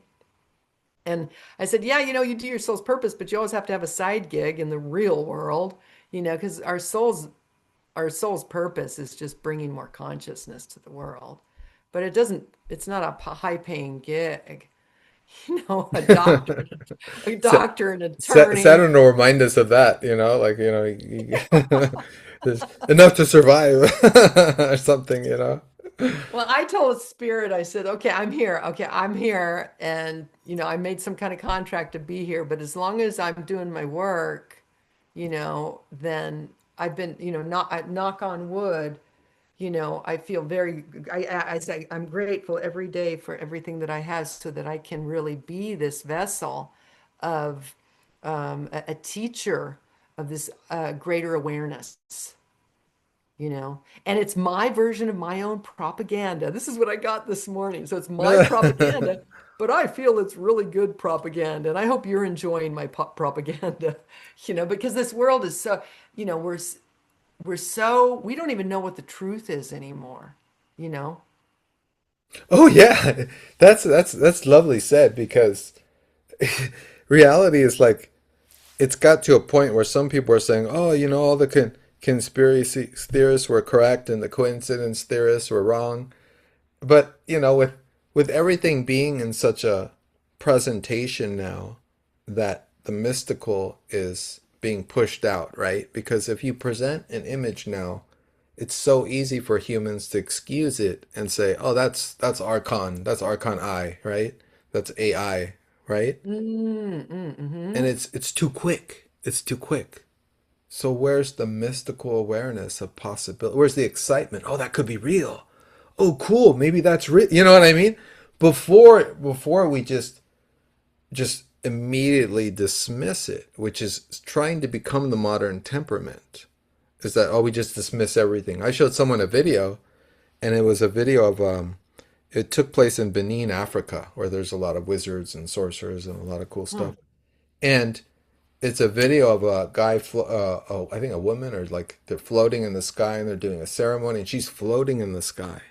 and I said, yeah, you do your soul's purpose, but you always have to have a side gig in the real world, because our soul's purpose is just bringing more consciousness to the world. But it's not a high paying gig, a Sa- doctor, an attorney. Saturn will remind us of that, like, there's enough to survive or something. Well, I told Spirit, I said, okay, I'm here. Okay, I'm here. And, I made some kind of contract to be here. But as long as I'm doing my work, then I've been, not, knock on wood, I feel very, I say, I'm grateful every day for everything that I have so that I can really be this vessel of a teacher of this greater awareness. And it's my version of my own propaganda. This is what I got this morning. So it's my propaganda, but I feel it's really good propaganda. And I hope you're enjoying my propaganda, because this world is so, we're so, we don't even know what the truth is anymore, you know? Oh yeah, that's lovely said because reality is like it's got to a point where some people are saying, oh, all the conspiracy theorists were correct and the coincidence theorists were wrong. But with everything being in such a presentation now, that the mystical is being pushed out, right? Because if you present an image now, it's so easy for humans to excuse it and say, "Oh, that's Archon, that's Archon I, right? That's AI, right?" And Mm-hmm. it's too quick. It's too quick. So where's the mystical awareness of possibility? Where's the excitement? Oh, that could be real. Oh, cool. Maybe that's real. You know what I mean? Before we just immediately dismiss it, which is trying to become the modern temperament. Is that, oh, we just dismiss everything. I showed someone a video, and it was a video of it took place in Benin, Africa, where there's a lot of wizards and sorcerers and a lot of cool Hmm. stuff. And it's a video of a guy, oh, I think a woman, or like they're floating in the sky and they're doing a ceremony, and she's floating in the sky.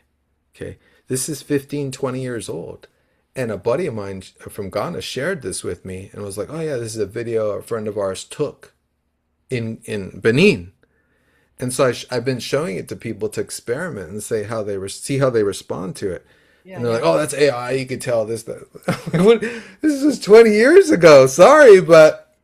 Okay. This is 15, 20 years old. And a buddy of mine from Ghana shared this with me and was like, oh, yeah, this is a video a friend of ours took in Benin. And so I've been showing it to people to experiment and say how see how they respond to it. Yeah, And they're like, yeah. "Oh, that's AI. You could tell this that." What, this was 20 years ago. Sorry, but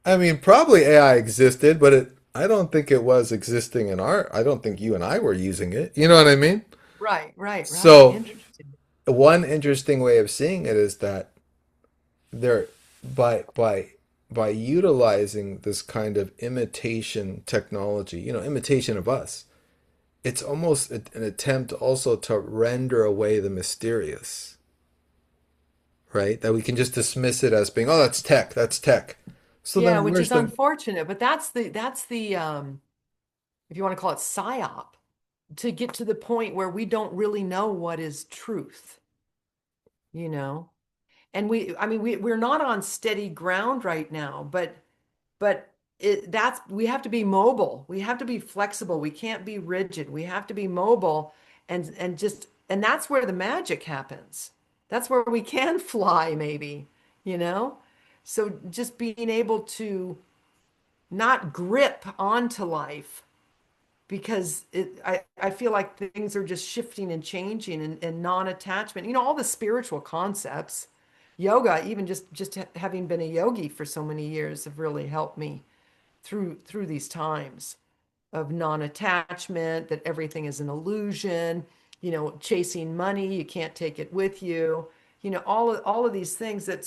I mean, probably AI existed, but I don't think it was existing in our. I don't think you and I were using it. You know what I mean? Right, right, right. So Interesting. one interesting way of seeing it is that they're by by by utilizing this kind of imitation technology, imitation of us, it's almost an attempt also to render away the mysterious, right? That we can just dismiss it as being, oh, that's tech, that's tech. So Yeah, then which where's is the unfortunate, but that's the if you want to call it psyop, to get to the point where we don't really know what is truth, you know? And I mean, we're not on steady ground right now, but we have to be mobile. We have to be flexible. We can't be rigid. We have to be mobile and that's where the magic happens. That's where we can fly, maybe, you know? So just being able to not grip onto life because I feel like things are just shifting and changing and non-attachment. You know, all the spiritual concepts, yoga, even just having been a yogi for so many years have really helped me through these times of non-attachment, that everything is an illusion, you know, chasing money, you can't take it with you. You know, all of these things that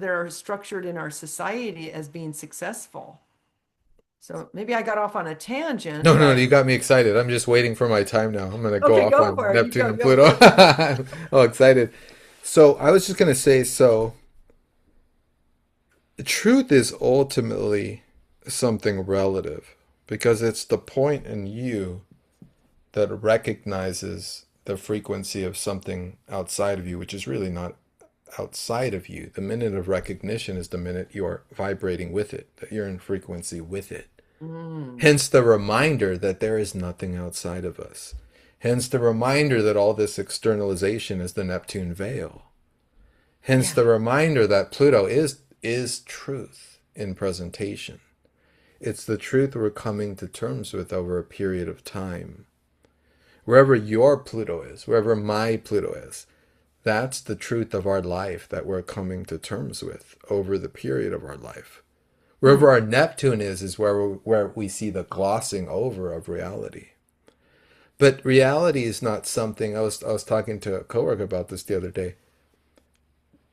are structured in our society as being successful. So maybe I got off on a tangent, no, no, you but got me excited. I'm just waiting for my time now. I'm gonna go okay, off go on for it. You Neptune go, and go Pluto. for it. I'm all excited. So I was just gonna say, so the truth is ultimately something relative because it's the point in you that recognizes the frequency of something outside of you, which is really not outside of you. The minute of recognition is the minute you're vibrating with it, that you're in frequency with it. Mm, Hence the reminder that there is nothing outside of us. Hence the reminder that all this externalization is the Neptune veil. Hence yeah. the reminder that Pluto is truth in presentation. It's the truth we're coming to terms with over a period of time. Wherever your Pluto is, wherever my Pluto is, that's the truth of our life that we're coming to terms with over the period of our life. Wherever Hmm. our Neptune is where we see the glossing over of reality. But reality is not something. I was talking to a coworker about this the other day.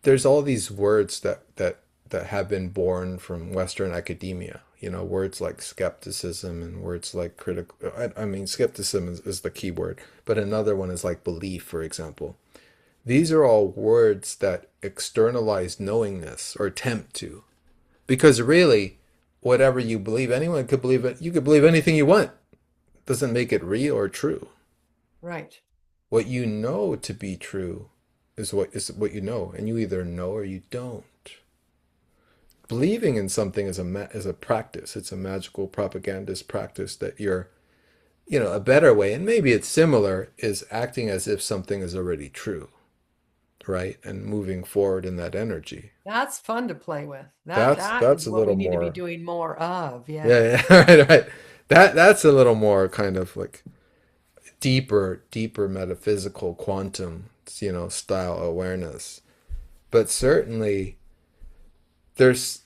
There's all these words that have been born from Western academia. Words like skepticism and words like critical. I mean, skepticism is the key word, but another one is like belief, for example. These are all words that externalize knowingness or attempt to. Because really, whatever you believe, anyone could believe it. You could believe anything you want. Doesn't make it real or true. Right. What you know to be true is what you know, and you either know or you don't. Believing in something is a practice. It's a magical propagandist practice that a better way, and maybe it's similar, is acting as if something is already true, right? And moving forward in that energy. That's fun to play with. That That's that that's is a what we little need to be more. doing more of. Yeah. Yeah, yeah, right, right. That's a little more kind of like deeper metaphysical quantum, style awareness. But certainly there's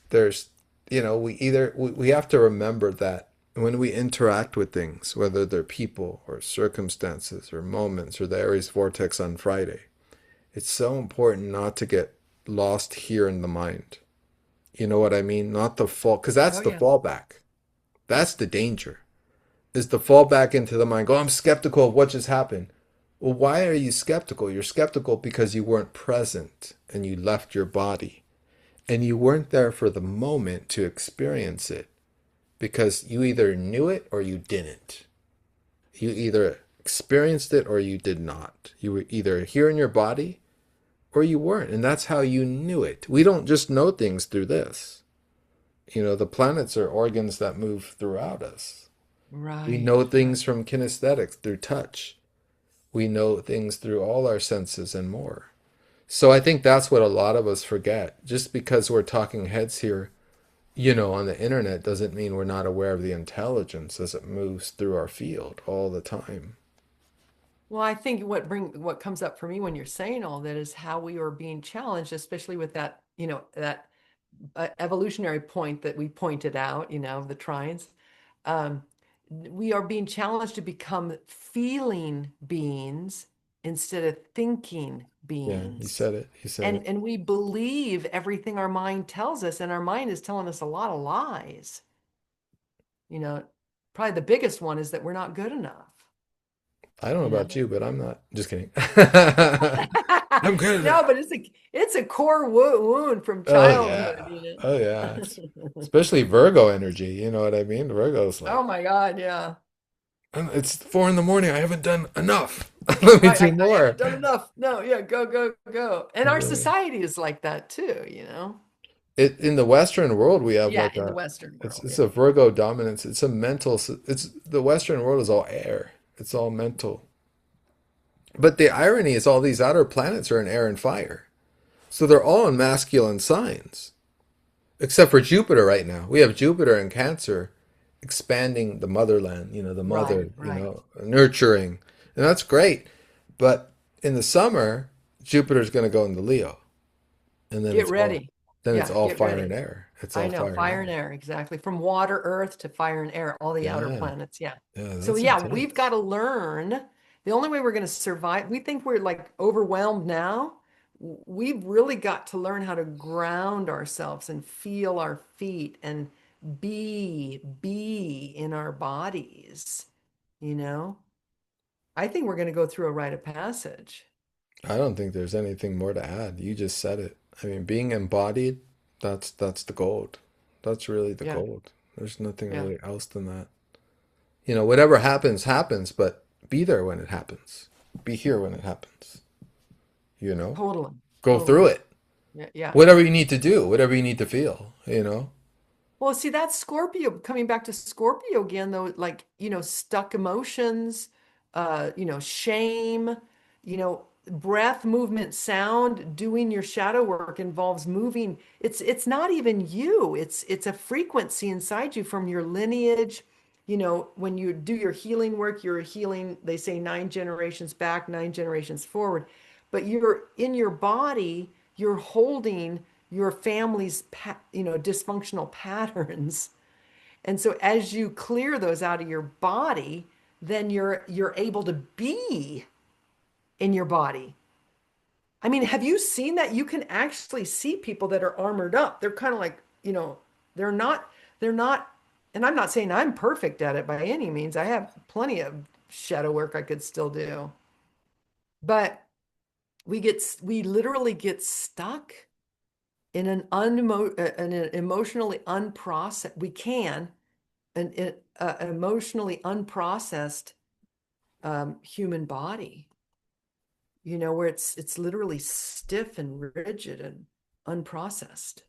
we have to remember that when we interact with things, whether they're people or circumstances or moments or the Aries vortex on Friday, it's so important not to get lost here in the mind. You know what I mean? Not the fall, because that's Oh the yeah. fallback. That's the danger, is to fall back into the mind. Go, I'm skeptical of what just happened. Well, why are you skeptical? You're skeptical because you weren't present and you left your body and you weren't there for the moment to experience it because you either knew it or you didn't. You either experienced it or you did not. You were either here in your body or you weren't. And that's how you knew it. We don't just know things through this. You know, the planets are organs that move throughout us. We know Right, things right. from kinesthetics through touch. We know things through all our senses and more. So I think that's what a lot of us forget. Just because we're talking heads here, on the internet doesn't mean we're not aware of the intelligence as it moves through our field all the time. Well, I think what comes up for me when you're saying all that is how we are being challenged, especially with that, that evolutionary point that we pointed out, the trines. Um, we are being challenged to become feeling beings instead of thinking Yeah, you beings. said it. You said it. And we believe everything our mind tells us, and our mind is telling us a lot of lies. You know, Probably the biggest one is that we're not good enough, I don't know you know. about you, but I'm not. Just kidding. I'm good at No, it. but it's a core wound from Oh childhood, yeah. you Oh yeah. know. Especially Virgo energy. You know what I mean? Virgo's Oh like, my God, yeah. It's 4 in the morning. I haven't done enough. Let me Right. do I more." haven't done enough. No, yeah, go, go, go. And our Yeah. society is like that too. It in the Western world we have Yeah, like in the a Western it's world, it's yeah. a Virgo dominance. It's a mental. It's the Western world is all air. It's all mental. But the irony is all these outer planets are in air and fire. So they're all in masculine signs, except for Jupiter right now. We have Jupiter in Cancer expanding the motherland, the Right, mother, right. nurturing. And that's great. But in the summer, Jupiter's going to go into Leo, and then Get it's all ready. then it's Yeah, all get fire ready. and air. It's I all know, fire and fire and air. air, exactly. From water, earth to fire and air, all the outer Yeah. planets. Yeah. Yeah, So that's yeah, we've got intense. to learn. The only way we're going to survive, we think we're like overwhelmed now. We've really got to learn how to ground ourselves and feel our feet and be in our bodies, you know? I think we're going to go through a rite of passage. I don't think there's anything more to add. You just said it. I mean, being embodied, that's the gold. That's really the Yeah, gold. There's nothing yeah, really else than that. Whatever happens, happens, but be there when it happens. Be here when it happens. You know? totally, Go through totally. it. Yeah, yeah. Whatever you need to do, whatever you need to feel. Well, see, that's Scorpio, coming back to Scorpio again, though, like, stuck emotions, shame, breath, movement, sound, doing your shadow work involves moving. It's not even you. It's a frequency inside you from your lineage. When you do your healing work, you're healing, they say 9 generations back, 9 generations forward. But you're in your body, you're holding your family's dysfunctional patterns. And so as you clear those out of your body, then you're able to be in your body. I mean, have you seen that? You can actually see people that are armored up. They're kind of like, they're not they're not, and I'm not saying I'm perfect at it by any means. I have plenty of shadow work I could still do. But we literally get stuck in an emotionally unprocessed, we can an emotionally unprocessed human body, where it's literally stiff and rigid and unprocessed.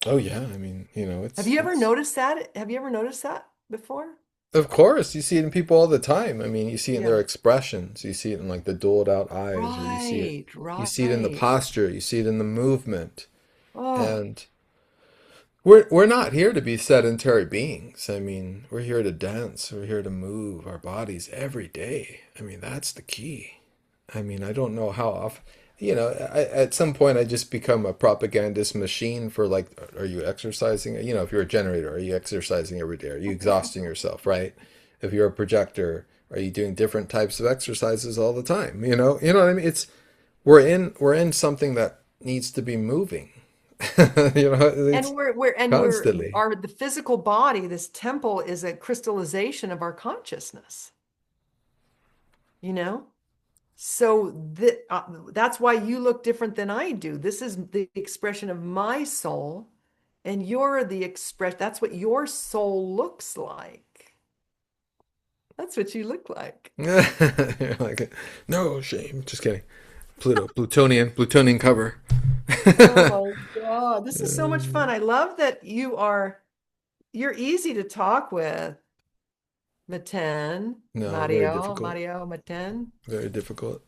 Oh yeah, I mean, Have it's you ever it's noticed that? Have you ever noticed that before? of course you see it in people all the time. I mean, you see it in their Yeah. expressions. You see it in like the doled out eyes, or Right, you see it in the right. posture, you see it in the movement. Oh, And we're not here to be sedentary beings. I mean, we're here to dance. We're here to move our bodies every day. I mean, that's the key. I mean, I don't know how often. you know, at some point I just become a propagandist machine for like, are you exercising? You know, if you're a generator, are you exercising every day? Are you exhausting yourself, right? If you're a projector, are you doing different types of exercises all the time? You know what I mean? It's we're in something that needs to be moving. You know, And it's we're constantly. our the physical body, this temple is a crystallization of our consciousness, you know? So that's why you look different than I do. This is the expression of my soul, and you're the express. That's what your soul looks like. That's what you look like. You're like, no shame. Just kidding. Plutonian cover. Oh my God. This is so much fun. I love that you're easy to talk with, Meten, No, very Mario, difficult. Mario, Meten. Very difficult.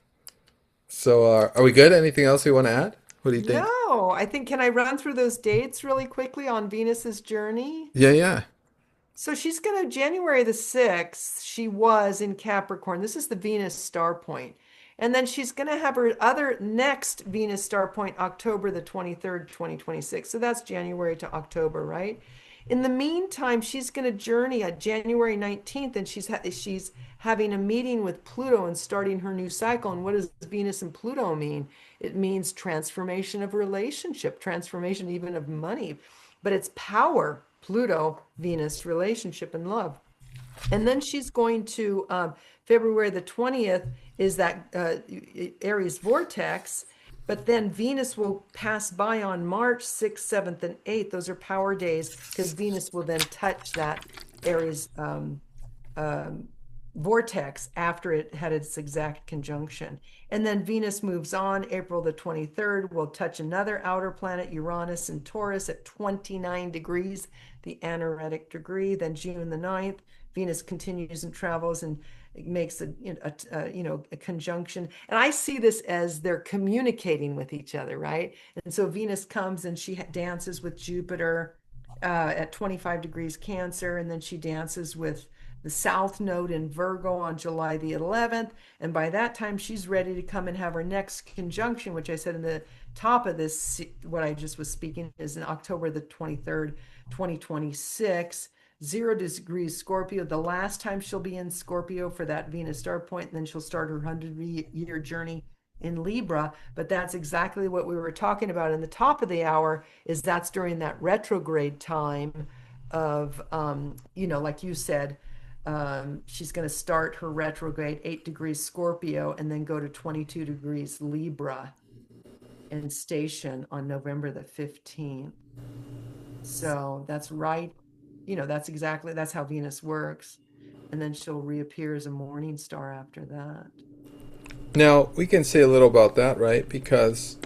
So, are we good? Anything else we want to add? What do you think? No, I think, can I run through those dates really quickly on Venus's journey? Yeah, yeah. So she's going to January the 6th, she was in Capricorn. This is the Venus star point. And then she's going to have her other next Venus star point October the 23rd, 2026. So that's January to October, right? In the meantime, she's going to journey at January 19th, and she's having a meeting with Pluto and starting her new cycle. And what does Venus and Pluto mean? It means transformation of relationship, transformation even of money, but it's power, Pluto, Venus relationship and love. And then she's going to February the 20th is that Aries vortex. But then Venus will pass by on March 6th, 7th, and 8th. Those are power days because Venus will then touch that Aries um, vortex after it had its exact conjunction. And then Venus moves on April the 23rd, will touch another outer planet, Uranus and Taurus at 29 degrees, the anaretic degree. Then June the 9th, Venus continues and travels and makes a conjunction. And I see this as they're communicating with each other, right? And so Venus comes and she dances with Jupiter at 25 degrees Cancer, and then she dances with the South Node in Virgo on July the 11th. And by that time, she's ready to come and have her next conjunction, which I said in the top of this, what I just was speaking is in October the 23rd, 2026. 0 degrees Scorpio. The last time she'll be in Scorpio for that Venus star point, and then she'll start her 100-year journey in Libra. But that's exactly what we were talking about in the top of the hour, is that's during that retrograde time of, like you said, she's going to start her retrograde 8 degrees Scorpio and then go to 22 degrees Libra and station on November the 15th. So that's right. That's how Venus works. And then she'll reappear as a morning star after that. Now we can say a little about that, right? Because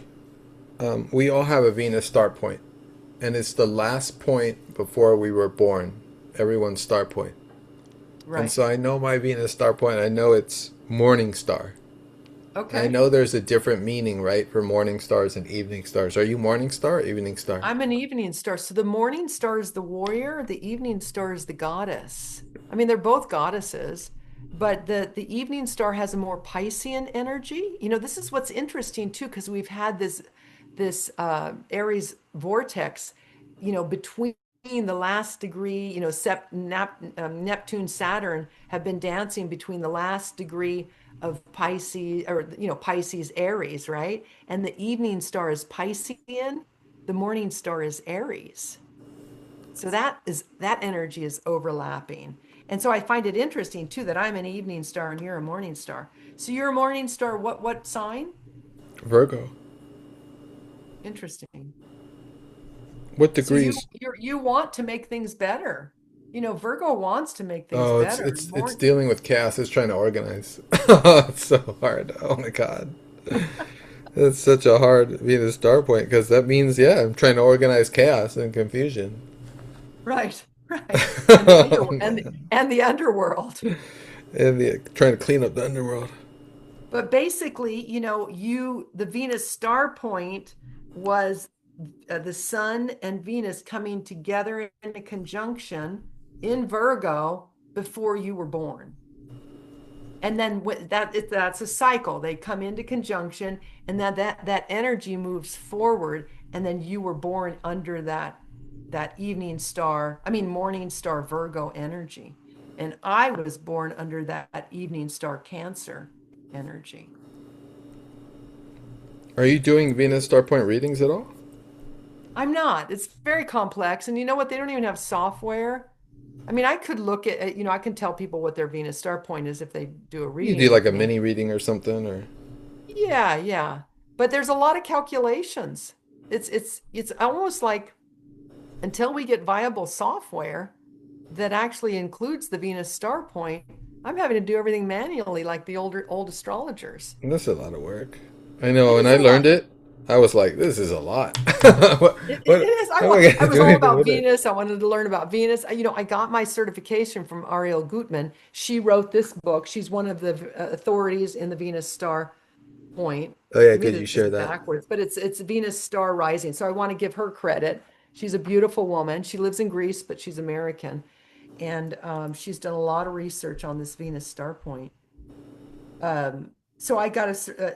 we all have a Venus start point, and it's the last point before we were born. Everyone's start point. And Right. so I know my Venus star point. I know it's morning star. I Okay. know there's a different meaning, right, for morning stars and evening stars. Are you morning star or evening star? I'm an evening star. So the morning star is the warrior, the evening star is the goddess. I mean, they're both goddesses, but the evening star has a more Piscean energy. This is what's interesting too, because we've had this Aries vortex, between the last degree, Neptune, Saturn have been dancing between the last degree of Pisces, or Pisces, Aries, right? And the evening star is Piscean, the morning star is Aries. So that energy is overlapping. And so I find it interesting too that I'm an evening star and you're a morning star. So you're a morning star, what sign? Virgo. Interesting. What So you degrees? you want to make things better. Virgo wants to make things Oh, it's better. it's it's More dealing with chaos. It's trying to organize. It's so hard. Oh my god, it's such a hard Venus star point because that means yeah, I'm trying to organize chaos and confusion. right, right. And the under Oh and the, man, and the underworld. and trying to clean up the underworld. But basically, the Venus star point was the Sun and Venus coming together in a conjunction in Virgo before you were born. And then that's a cycle. They come into conjunction, and then that energy moves forward, and then you were born under that evening star, I mean morning star Virgo energy. And I was born under that evening star Cancer energy. Are you doing Venus star point readings at all? I'm not. It's very complex. And you know what? They don't even have software. I mean, I could look at, I can tell people what their Venus star point is if they do a You reading do like with a me. mini reading or something, or Yeah, yeah. But there's a lot of calculations. It's almost like until we get viable software that actually includes the Venus star point, I'm having to do everything manually like the old astrologers. that's a lot of work. I It know. When is I a learned lot. it, I was like, "This is a lot. It is. How am I I gonna was do all anything about with it?" Venus. I wanted to learn about Venus. I got my certification from Ariel Gutman. She wrote this book. She's one of the authorities in the Venus star point. Oh yeah, Maybe because you this is share that. backwards, but it's Venus star rising. So I want to give her credit. She's a beautiful woman. She lives in Greece, but she's American, and she's done a lot of research on this Venus star point. So I got a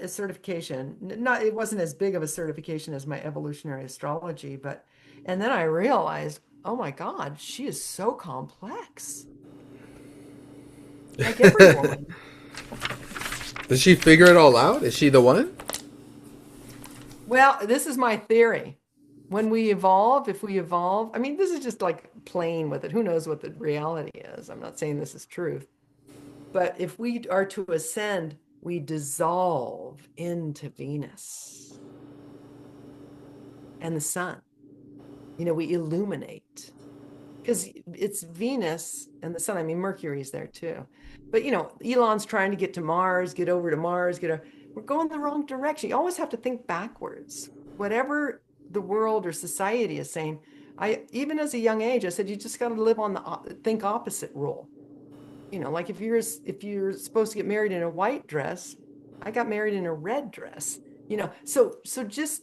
certification. Not It wasn't as big of a certification as my evolutionary astrology, but and then I realized, oh my God, she is so complex, like every woman. Does she figure it all out? Is she the one? Well, this is my theory. When we evolve, if we evolve, I mean, this is just like playing with it. Who knows what the reality is? I'm not saying this is truth. But if we are to ascend, we dissolve into Venus and the sun. We illuminate because it's Venus and the sun. I mean, Mercury's there too. But, Elon's trying to get to Mars, get over to Mars, we're going the wrong direction. You always have to think backwards. Whatever the world or society is saying, even as a young age, I said, you just got to live on the think opposite rule. Like if you're supposed to get married in a white dress, I got married in a red dress. So just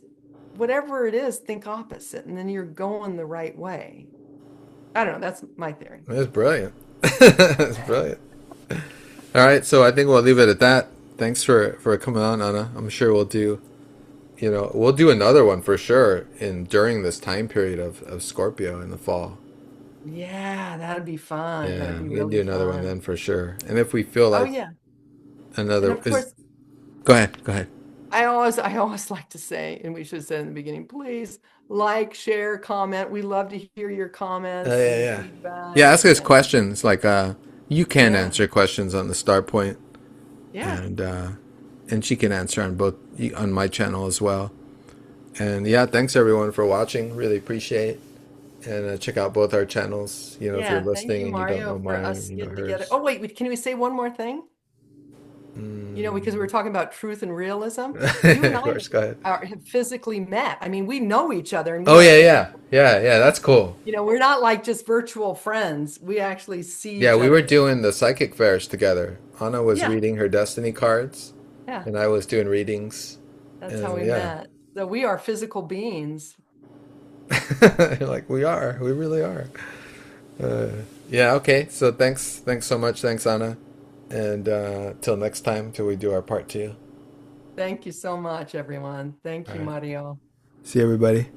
whatever it is, think opposite, and then you're going the right way. I don't know. That's my theory. That's brilliant. That's brilliant. All right, so I think we'll leave it at that. Thanks for coming on, Anna. I'm sure we'll do another one for sure in during this time period of Scorpio in the fall. Yeah, that'd be fun. That'd Yeah, be we can really do another one fun. then for sure. And if we feel Oh like yeah. And another of is, course, go ahead, go ahead. I always like to say, and we should have said in the beginning, please like, share, comment. We love to hear your comments Yeah, and yeah. Yeah, feedback. ask us And questions. Like you can yeah, answer questions on the Star Point, yeah. and she can answer on both on my channel as well. And yeah, thanks everyone for watching. Really appreciate. And check out both our channels. If you're Yeah, thank listening you, and you don't know Mario, for mine, us you know getting together. hers. Oh, wait, can we say one more thing? Because we were talking about truth and realism. You and Of I course, go ahead. have physically met. I mean, we know each other and we Oh are, yeah, yeah, yeah, yeah. That's cool. we're not like just virtual friends. We actually see Yeah, each we were other. doing the psychic fairs together. Anna was Yeah, reading her destiny cards, yeah, and I was doing readings. that's how And we yeah, met. So we are physical beings. like we really are. Uh, yeah, okay. So thanks so much. Thanks, Anna. And till next time, till we do our part two. Thank you so much, everyone. Thank All you, right. Mario. See you, everybody.